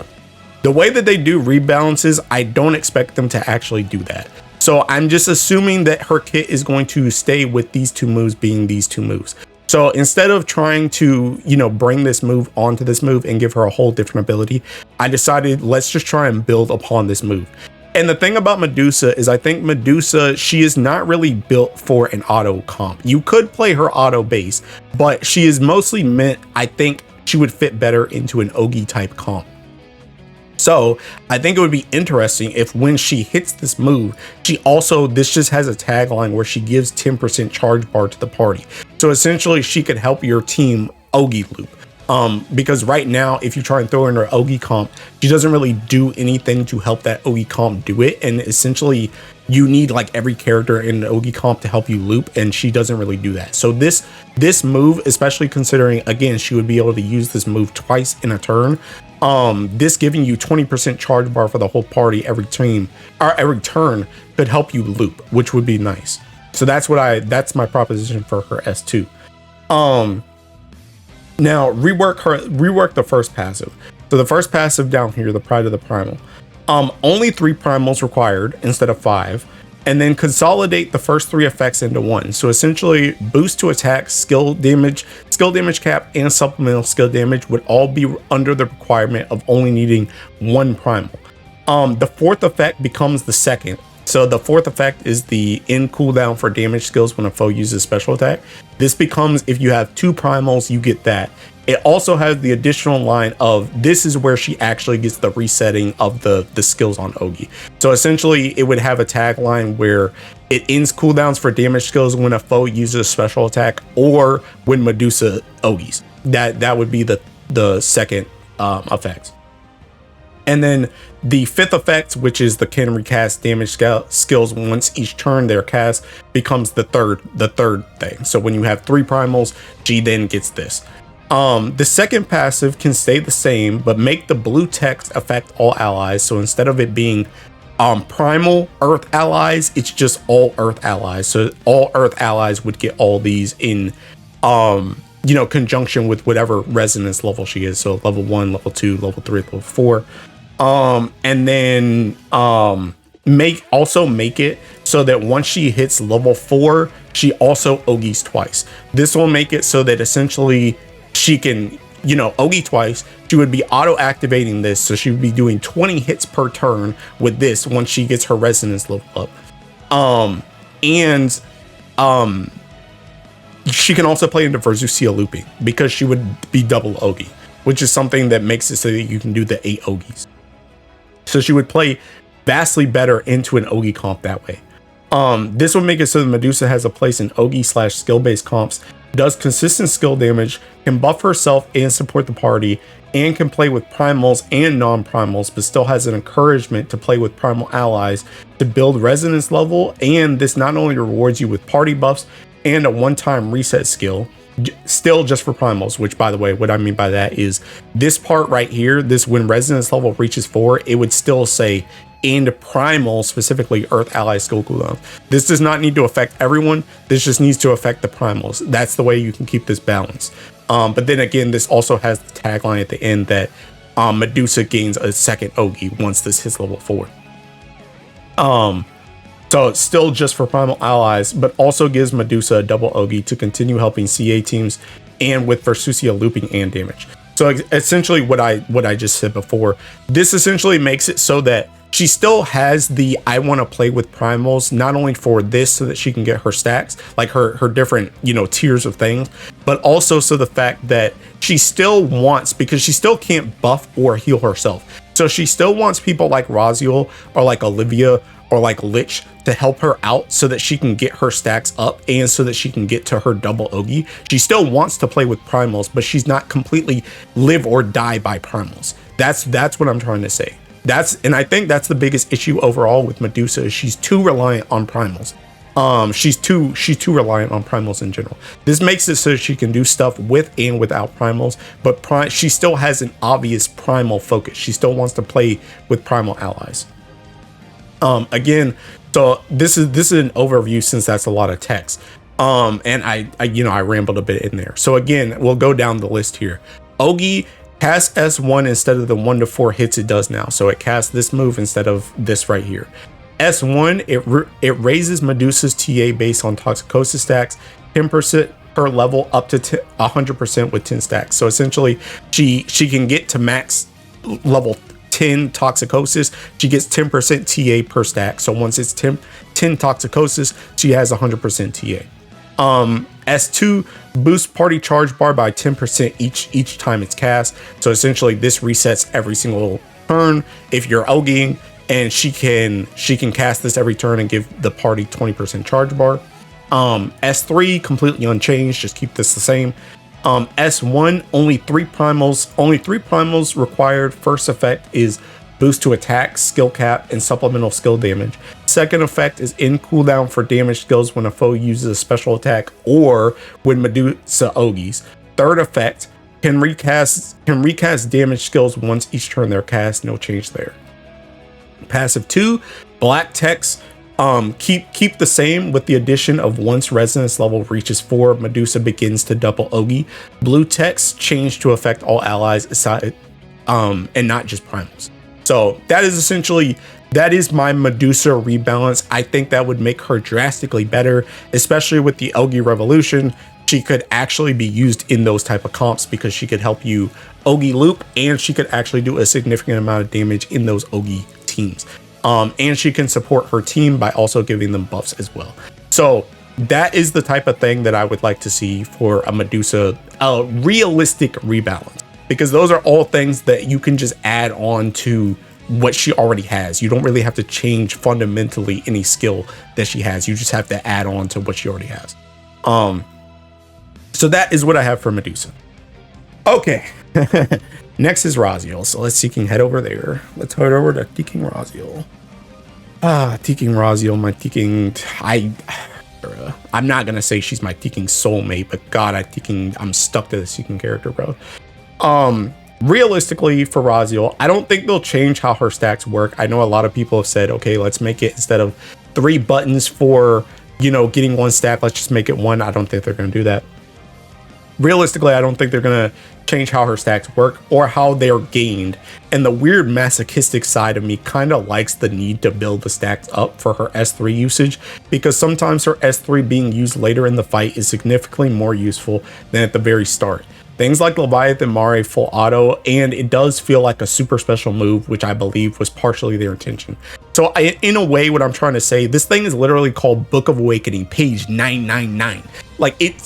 The way that they do rebalances, I don't expect them to actually do that. So I'm just assuming that her kit is going to stay with these two moves being these two moves. So instead of trying to, you know, bring this move onto this move and give her a whole different ability, I decided let's just try and build upon this move. And the thing about Medusa is I think Medusa, she is not really built for an auto comp. You could play her auto base, but she is mostly meant, I think she would fit better into an Ogi type comp. So I think it would be interesting if when she hits this move, this just has a tagline where she gives 10% charge bar to the party. So essentially she could help your team Ogi loop. Because right now, if you try and throw in her Ogi comp, she doesn't really do anything to help that Ogi comp do it. And essentially you need like every character in the Ogi comp to help you loop, and she doesn't really do that. So this move, especially considering, again, she would be able to use this move twice in a turn. This giving you 20% charge bar for the whole party every turn could help you loop, which would be nice. So that's my proposition for her S2. Now rework the first passive. So the first passive down here, the Pride of the Primal. Only 3 primals required instead of 5. And then consolidate the first 3 effects into one. So essentially boost to attack, skill damage cap, and supplemental skill damage would all be under the requirement of only needing 1 primal. The 4th effect becomes the second. So the 4th effect is the end cooldown for damage skills when a foe uses special attack. This becomes, if you have 2 primals, you get that. It also has the additional line of, this is where she actually gets the resetting of the skills on Ogi. So essentially it would have a tagline where it ends cooldowns for damage skills when a foe uses a special attack or when Medusa Ogis. That would be the second effect. And then the 5th effect, which is the can recast damage skills once each turn they're cast, becomes the third thing. So when you have 3 primals, she then gets this. The second passive can stay the same, but make the blue text affect all allies. So instead of it being primal Earth allies, it's just all Earth allies. So all Earth allies would get all these in conjunction with whatever resonance level she is. So level 1, level 2, level 3, level 4. And then make it so that once she hits level 4, she also Ogis twice. This will make it so that essentially she can, Ogi twice. She would be auto activating this, so she would be doing 20 hits per turn with this once she gets her resonance level up. She can also play into Verzucia looping because she would be double Ogi, which is something that makes it so that you can do the 8 Ogis. So she would play vastly better into an Ogi comp that way. This would make it so that Medusa has a place in Ogi / skill-based comps, does consistent skill damage, can buff herself and support the party, and can play with primals and non-primals, but still has an encouragement to play with primal allies to build resonance level. And this not only rewards you with party buffs and a one-time reset skill, still just for primals, which, by the way, what I mean by that is this part right here, this when resonance level reaches 4, it would still say and primal, specifically Earth ally skill cooldown. This does not need to affect everyone. This just needs to affect the primals. That's the way you can keep this balance. But then again, this also has the tagline at the end that Medusa gains a second Ogi once this hits level 4. So it's still just for primal allies, but also gives Medusa a double Ogi to continue helping CA teams and with Verzucia looping and damage. So essentially what I just said before, this essentially makes it so that she still has the I want to play with primals, not only for this so that she can get her stacks, like her different, tiers of things, but also so the fact that she still wants, because she still can't buff or heal herself. So she still wants people like Raziel or like Olivia or like Lich to help her out so that she can get her stacks up and so that she can get to her double Ogi. She still wants to play with primals, but she's not completely live or die by primals. That's what I'm trying to say. And I think that's the biggest issue overall with Medusa is she's too reliant on primals. She's too reliant on primals in general. This makes it so she can do stuff with and without primals, but she still has an obvious primal focus. She still wants to play with primal allies. Again, so this is an overview since that's a lot of text. And I rambled a bit in there. So again, we'll go down the list here. Ogi Cast S1 instead of the 1 to 4 hits it does now. So it casts this move instead of this right here. S1, it raises Medusa's TA based on Toxicosis stacks 10% per level up to 100% with 10 stacks. So essentially, she can get to max level 10 Toxicosis. She gets 10% TA per stack. So once it's 10 Toxicosis, she has 100% TA. S2 boosts party charge bar by 10% each time it's cast. So essentially, this resets every single turn if you're OGing, and she can cast this every turn and give the party 20% charge bar. S3 completely unchanged, just keep this the same. S1 only three primals required. First effect is boost to attack, skill cap, and supplemental skill damage. Second effect is in cooldown for damage skills when a foe uses a special attack or when Medusa Ogis. Third effect can recast damage skills once each turn they're cast. No change there. Passive 2, black text. Keep the same with the addition of once resonance level reaches 4, Medusa begins to double Ogi. Blue text changed to affect all allies aside, and not just primals. So that is my Medusa rebalance. I think that would make her drastically better, especially with the Ogi Revolution. She could actually be used in those type of comps because she could help you Ogi loop, and she could actually do a significant amount of damage in those Ogi teams. And she can support her team by also giving them buffs as well. So that is the type of thing that I would like to see for a Medusa, a realistic rebalance, because those are all things that you can just add on to what she already has. You don't really have to change fundamentally any skill that she has. You just have to add on to what she already has. So that is what I have for Medusa. Okay. Next is Raziel. So let's head over there. Let's head over to Teking Raziel. Teking Raziel, my Teking. I'm not gonna say she's my Teking soulmate, but God, I'm stuck to this Teking character, bro. Realistically, for Raziel, I don't think they'll change how her stacks work. I know a lot of people have said, okay, let's make it, instead of 3 buttons for, getting 1 stack, let's just make it 1. I don't think they're gonna do that. Realistically, I don't think they're gonna change how her stacks work or how they're gained. And the weird masochistic side of me kind of likes the need to build the stacks up for her S3 usage, because sometimes her S3 being used later in the fight is significantly more useful than at the very start. Things like Leviathan Mare full auto, and it does feel like a super special move, which I believe was partially their intention. So in a way, what I'm trying to say, this thing is literally called Book of Awakening, page 999. Like it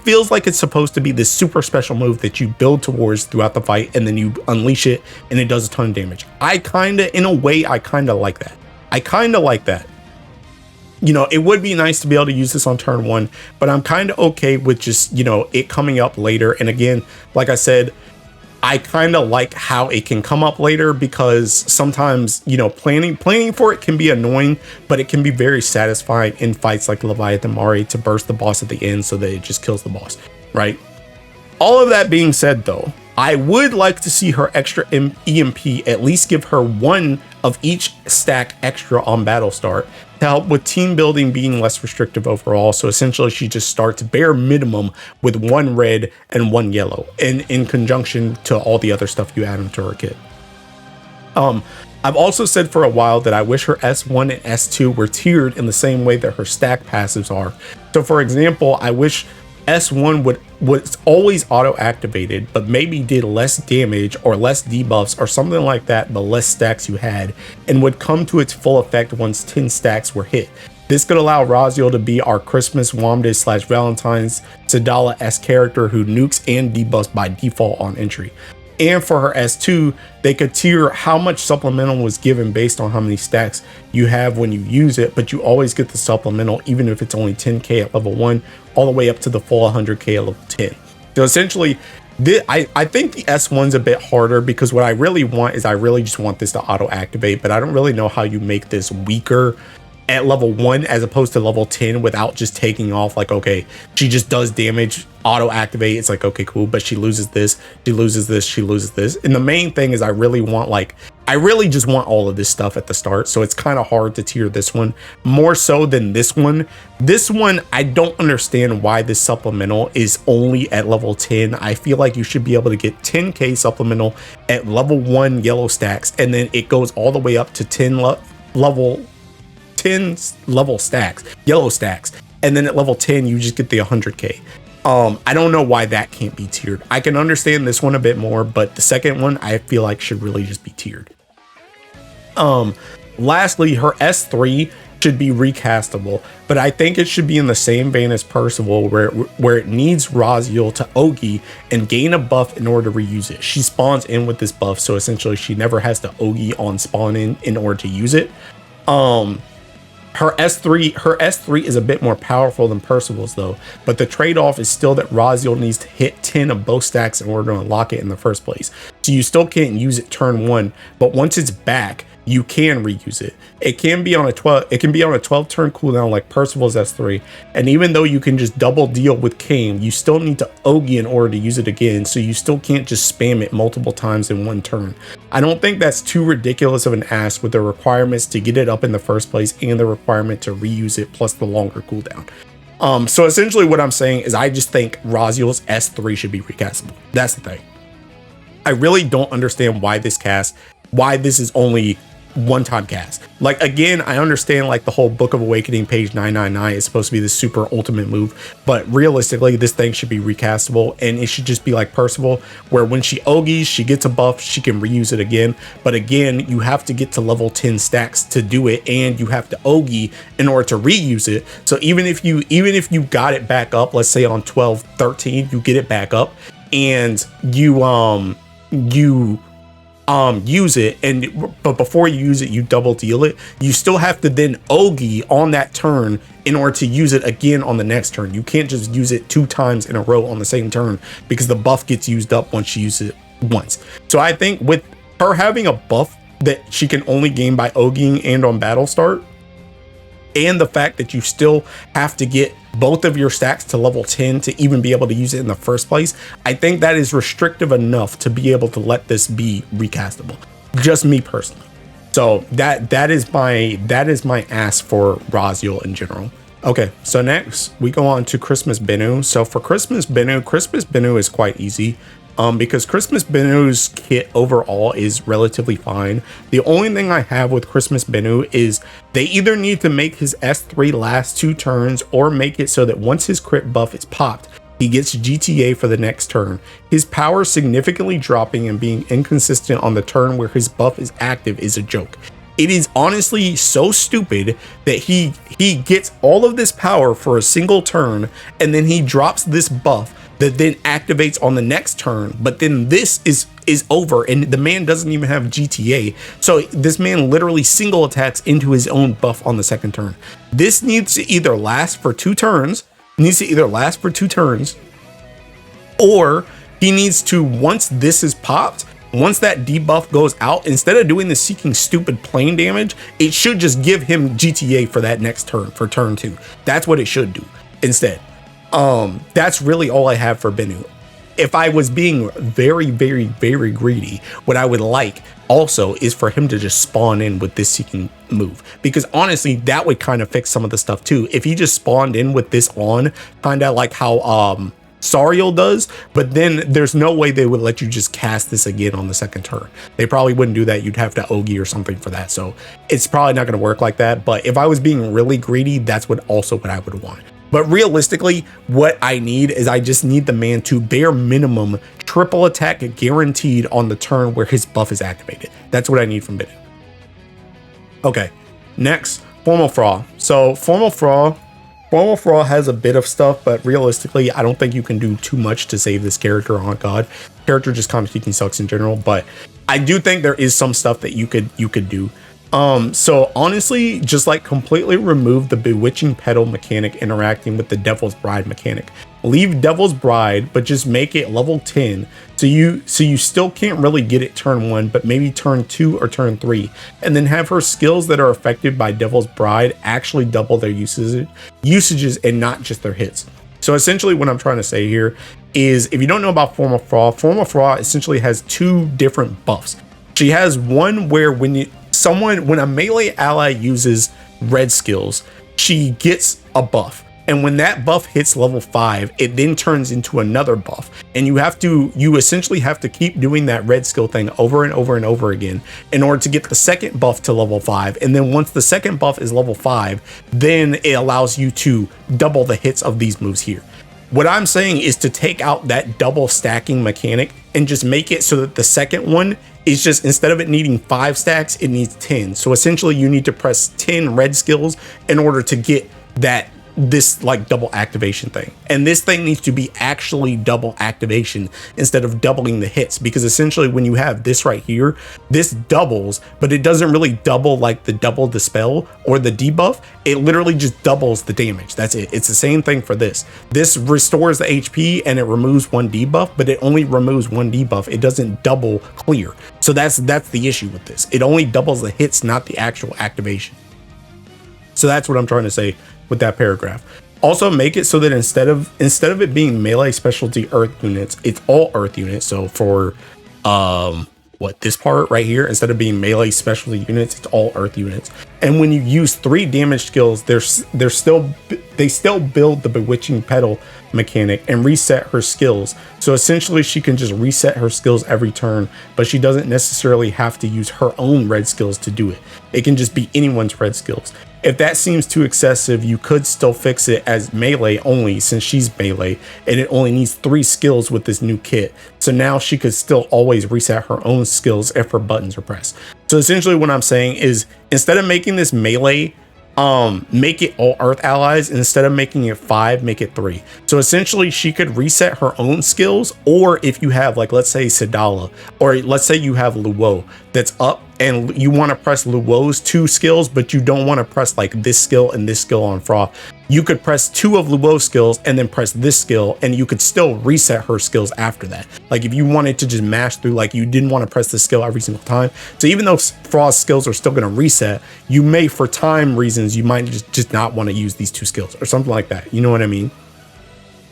feels like it's supposed to be this super special move that you build towards throughout the fight, and then you unleash it and it does a ton of damage. In a way, I kind of like that. It would be nice to be able to use this on turn 1, but I'm kind of okay with just, it coming up later. And again, like I said, I kind of like how it can come up later, because sometimes, planning for it can be annoying, but it can be very satisfying in fights like Leviathan Mare to burst the boss at the end so that it just kills the boss, right? All of that being said, though, I would like to see her extra EMP at least give her 1 of each stack extra on battle start to help with team building being less restrictive overall. So essentially, she just starts bare minimum with 1 red and 1 yellow, and in conjunction to all the other stuff you add into her kit. I've also said for a while that I wish her S1 and S2 were tiered in the same way that her stack passives are. So for example, I wish S1 was always auto activated, but maybe did less damage or less debuffs or something like that, the less stacks you had, and would come to its full effect once 10 stacks were hit. This could allow Raziel to be our Christmas Wamdes / Valentine's Sadala-esque character who nukes and debuffs by default on entry. And for her S2, they could tier how much supplemental was given based on how many stacks you have when you use it, but you always get the supplemental even if it's only 10k at level 1 all the way up to the full 100k at level 10. So essentially, I think the S1's a bit harder, because what I really want is I really just want this to auto activate, but I don't really know how you make this weaker at level 1 as opposed to level 10 without just taking off, like, okay, she just does damage, auto activate, it's like, okay, cool, but she loses this, she loses this, she loses this. And the main thing is I I really just want all of this stuff at the start, so it's kind of hard to tier this one more so than this one. This one, I don't understand why this supplemental is only at level 10. I feel like you should be able to get 10k supplemental at level 1 yellow stacks, and then it goes all the way up to 10 level stacks, yellow stacks, and then at level 10 you just get the 100k. I don't know why that can't be tiered. I can understand this one a bit more, but the second one I feel like should really just be tiered. Lastly, her S3 should be recastable, but I think it should be in the same vein as Percival, where it needs Raziel to Ogi and gain a buff in order to reuse it. She spawns in with this buff, so essentially she never has to Ogi on spawn in order to use it. Her S3 is a bit more powerful than Percival's though, but the trade-off is still that Raziel needs to hit 10 of both stacks in order to unlock it in the first place. So you still can't use it turn 1, but once it's back, you can reuse it. It can be on a 12 turn cooldown like Percival's S3, and even though you can just double deal with Kane, you still need to Ogi in order to use it again, so you still can't just spam it multiple times in one turn. I don't think that's too ridiculous of an ask with the requirements to get it up in the first place and the requirement to reuse it plus the longer cooldown. So essentially what I'm saying is I just think Raziel's S3 should be recastable. That's the thing. I really don't understand why this is only one-time cast. Like, again, I understand like the whole Book of Awakening page 999 is supposed to be the super ultimate move, but realistically this thing should be recastable, and it should just be like Percival, where when she Ogis, she gets a buff, she can reuse it again, but again, you have to get to level 10 stacks to do it, and you have to Ogi in order to reuse it. So even if you got it back up, let's say on 12 13, you get it back up and you use it, but before you use it, you double deal it. You still have to then Ogi on that turn in order to use it again on the next turn. You can't just use it 2 times in a row on the same turn because the buff gets used up once you use it once. So I think with her having a buff that she can only gain by Ogiing and on battle start, and the fact that you still have to get both of your stacks to level 10 to even be able to use it in the first place, I think that is restrictive enough to be able to let this be recastable. Just me personally. So that is my ask for Raziel in general. Okay, so next we go on to Christmas Bennu. So for Christmas Bennu is quite easy. Because Christmas Bennu's kit overall is relatively fine. The only thing I have with Christmas Bennu is they either need to make his S3 last 2 turns or make it so that once his crit buff is popped, he gets GTA for the next turn. His power significantly dropping and being inconsistent on the turn where his buff is active is a joke. It is honestly so stupid that he gets all of this power for a single turn and then he drops this buff that then activates on the next turn, but then this is over and the man doesn't even have GTA. So this man literally single attacks into his own buff on the second turn. This needs to either last for 2 turns, or he needs to, once this is popped, once that debuff goes out, instead of doing the seeking stupid plane damage, it should just give him GTA for that next turn, for turn 2. That's what it should do instead. That's really all I have for Bennu. If I was being very, very, very greedy, what I would like also is for him to just spawn in with this seeking move, because honestly, that would kind of fix some of the stuff too. If he just spawned in with this on, kind of like how Sariel does, but then there's no way they would let you just cast this again on the second turn. They probably wouldn't do that. You'd have to Ogi or something for that. So it's probably not going to work like that. But if I was being really greedy, that's what I would want. But realistically, what I need is I just need the man to bare minimum triple attack guaranteed on the turn where his buff is activated. That's what I need from Bennu. Okay, next, Formal Fraud. So Formal Fraud has a bit of stuff, but realistically, I don't think you can do too much to save this character. On God, character just kind of speaking sucks in general, but I do think there is some stuff that you could do. So honestly, just like completely remove the Bewitching Petal mechanic interacting with the Devil's Bride mechanic. Leave Devil's Bride, but just make it level 10. So you still can't really get it turn 1, but maybe turn 2 or turn 3. And then have her skills that are affected by Devil's Bride actually double their usages and not just their hits. So essentially what I'm trying to say here is, if you don't know about Formal Fraud essentially has 2 different buffs. She has one where when a melee ally uses red skills, she gets a buff. And when that buff hits level 5, it then turns into another buff. And you essentially have to keep doing that red skill thing over and over and over again in order to get the second buff to level 5. And then once the second buff is level 5, then it allows you to double the hits of these moves here. What I'm saying is to take out that double stacking mechanic and just make it so that the second one is just, instead of it needing 5 stacks, it needs 10. So essentially you need to press 10 red skills in order to get this like double activation thing. And this thing needs to be actually double activation instead of doubling the hits, because essentially when you have this right here, this doubles, but it doesn't really double like the double dispel or the debuff. It literally just doubles the damage. That's it. It's the same thing for this. This restores the HP and it removes 1 debuff, but it only removes 1 debuff. It doesn't double clear. So that's the issue with this. It only doubles the hits, not the actual activation. So that's what I'm trying to say with that paragraph. Also make it so that instead of it being melee specialty earth units, it's all earth units. So for this part right here, instead of being melee specialty units, it's all earth units. And when you use 3 damage skills, they still build the bewitching petal mechanic and reset her skills. So essentially she can just reset her skills every turn, but she doesn't necessarily have to use her own red skills to do it. It can just be anyone's red skills. If that seems too excessive, you could still fix it as melee only, since she's melee and it only needs 3 skills with this new kit. So now she could still always reset her own skills if her buttons are pressed. So essentially what I'm saying is, instead of making this melee, make it all earth allies, and instead of making it 5, make it 3. So essentially she could reset her own skills, or if you have, like, let's say Sadala, or let's say you have Luo that's up and you want to press Luo's 2 skills, but you don't want to press like this skill and this skill on Froth. You could press 2 of Luo's skills and then press this skill, and you could still reset her skills after that. Like if you wanted to just mash through, like you didn't want to press the skill every single time. So even though Froth's skills are still going to reset, you may, for time reasons, you might just not want to use these 2 skills or something like that. You know what I mean?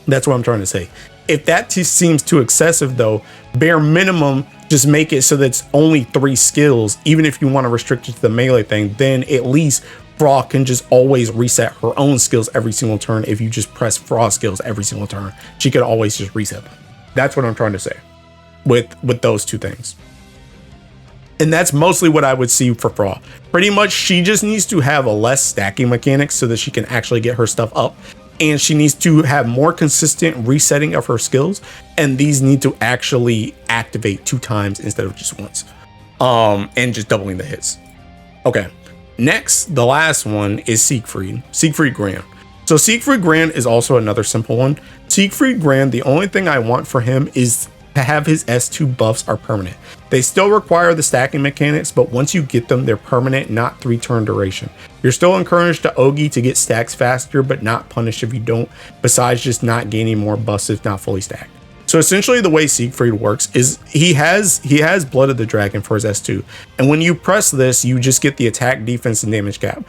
That's what I'm trying to say. If that seems too excessive though, bare minimum, just make it so that it's only 3 skills. Even if you want to restrict it to the melee thing, then at least Froth can just always reset her own skills every single turn. If you just press Froth skills every single turn, she could always just reset them. That's what I'm trying to say with those 2 things. And that's mostly what I would see for Froth. Pretty much she just needs to have a less stacking mechanics so that she can actually get her stuff up. And she needs to have more consistent resetting of her skills, and these need to actually activate 2 times instead of just once, and just doubling the hits. Okay, next, the last one is Siegfried Grand. So Siegfried Grand is also another simple one. Siegfried Grand, the only thing I want for him is to have his S2 buffs are permanent. They still require the stacking mechanics, but once you get them, they're permanent, not 3-turn duration. You're still encouraged to Ogi to get stacks faster, but not punished if you don't, besides just not gaining more buffs if not fully stacked. So essentially the way Siegfried works is he has Blood of the Dragon for his S2. And when you press this, you just get the attack, defense, and damage cap.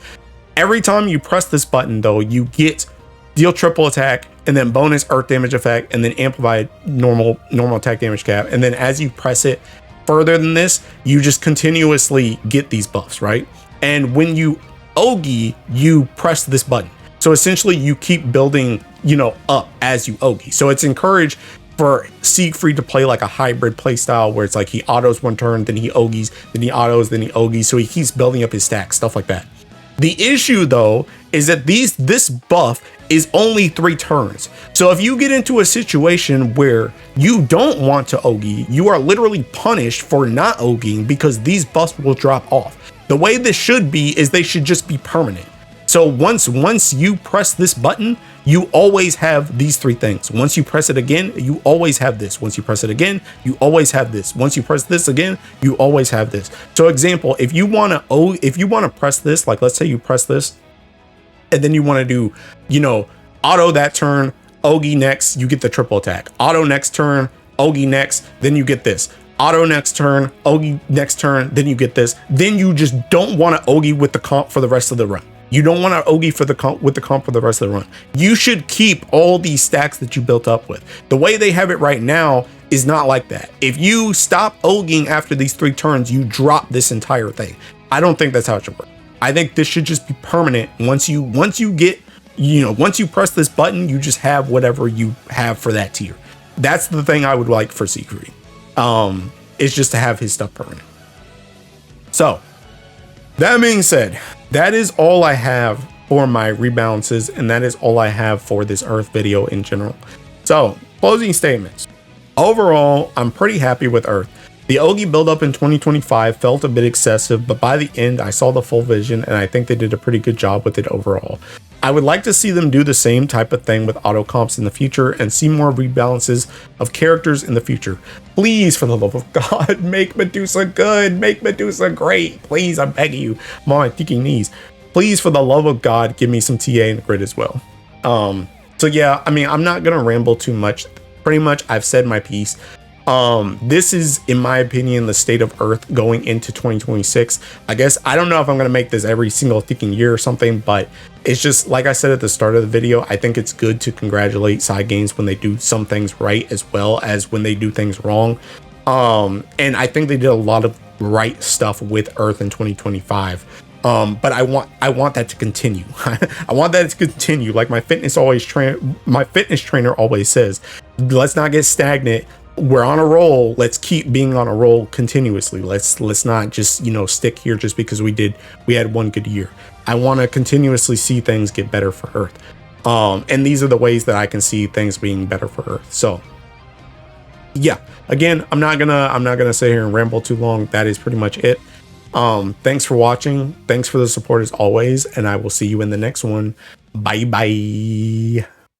Every time you press this button though, you get deal triple attack, and then bonus earth damage effect, and then amplified normal attack damage cap. And then as you press it further than this, you just continuously get these buffs, right? And when you Ogi, you press this button. So essentially you keep building, up as you Ogi. So it's encouraged for Siegfried to play like a hybrid play style where it's like he autos 1 turn, then he Ogis, then he autos, then he Ogis. So he keeps building up his stacks, stuff like that. The issue though is that this buff is only 3 turns. So if you get into a situation where you don't want to Ogi, you are literally punished for not Ogiing because these buffs will drop off. The way this should be is they should just be permanent. So once you press this button, you always have these 3 things. Once you press it again, you always have this. Once you press it again, you always have this. Once you press this again, you always have this. So example, if you want to press this, like let's say you press this and then you want to do, auto that turn, Ogi next, you get the triple attack. Auto next turn, Ogi next, then you get this. Auto next turn, Ogi next turn, then you get this. Then you just don't want to Ogi with the comp for the rest of the run. You don't want to OG for the comp with the comp for the rest of the run. You should keep all these stacks that you built up with. The way they have it right now is not like that. If you stop OGing after these 3 turns, you drop this entire thing. I don't think that's how it should work. I think this should just be permanent. Once you get, once you press this button, you just have whatever you have for that tier. That's the thing I would like for Secret. Is just to have his stuff permanent. So that being said, that is all I have for my rebalances, and that is all I have for this Earth video in general. So closing statements. Overall, I'm pretty happy with Earth. The OGI buildup in 2025 felt a bit excessive, but by the end I saw the full vision and I think they did a pretty good job with it overall. I would like to see them do the same type of thing with auto comps in the future and see more rebalances of characters in the future. Please, for the love of God, make Medusa good, make Medusa great. Please, I'm begging you. I'm on my freaking knees. Please, for the love of God, give me some TA in the grid as well. So yeah, I mean, I'm not gonna ramble too much. Pretty much, I've said my piece. This is, in my opinion, the state of Earth going into 2026. I guess I don't know if I'm going to make this every single freaking year or something, but it's just like I said at the start of the video, I think it's good to congratulate side games when they do some things right as well as when they do things wrong. And I think they did a lot of right stuff with Earth in 2025. But I want that to continue. I want that to continue. Like my fitness trainer always says, let's not get stagnant. We're on a roll. Let's keep being on a roll continuously. Let's not just, stick here just because we had one good year. I want to continuously see things get better for Earth. And these are the ways that I can see things being better for Earth. So yeah, again, I'm not gonna sit here and ramble too long. That is pretty much it. Thanks for watching. Thanks for the support as always, and I will see you in the next one. Bye bye.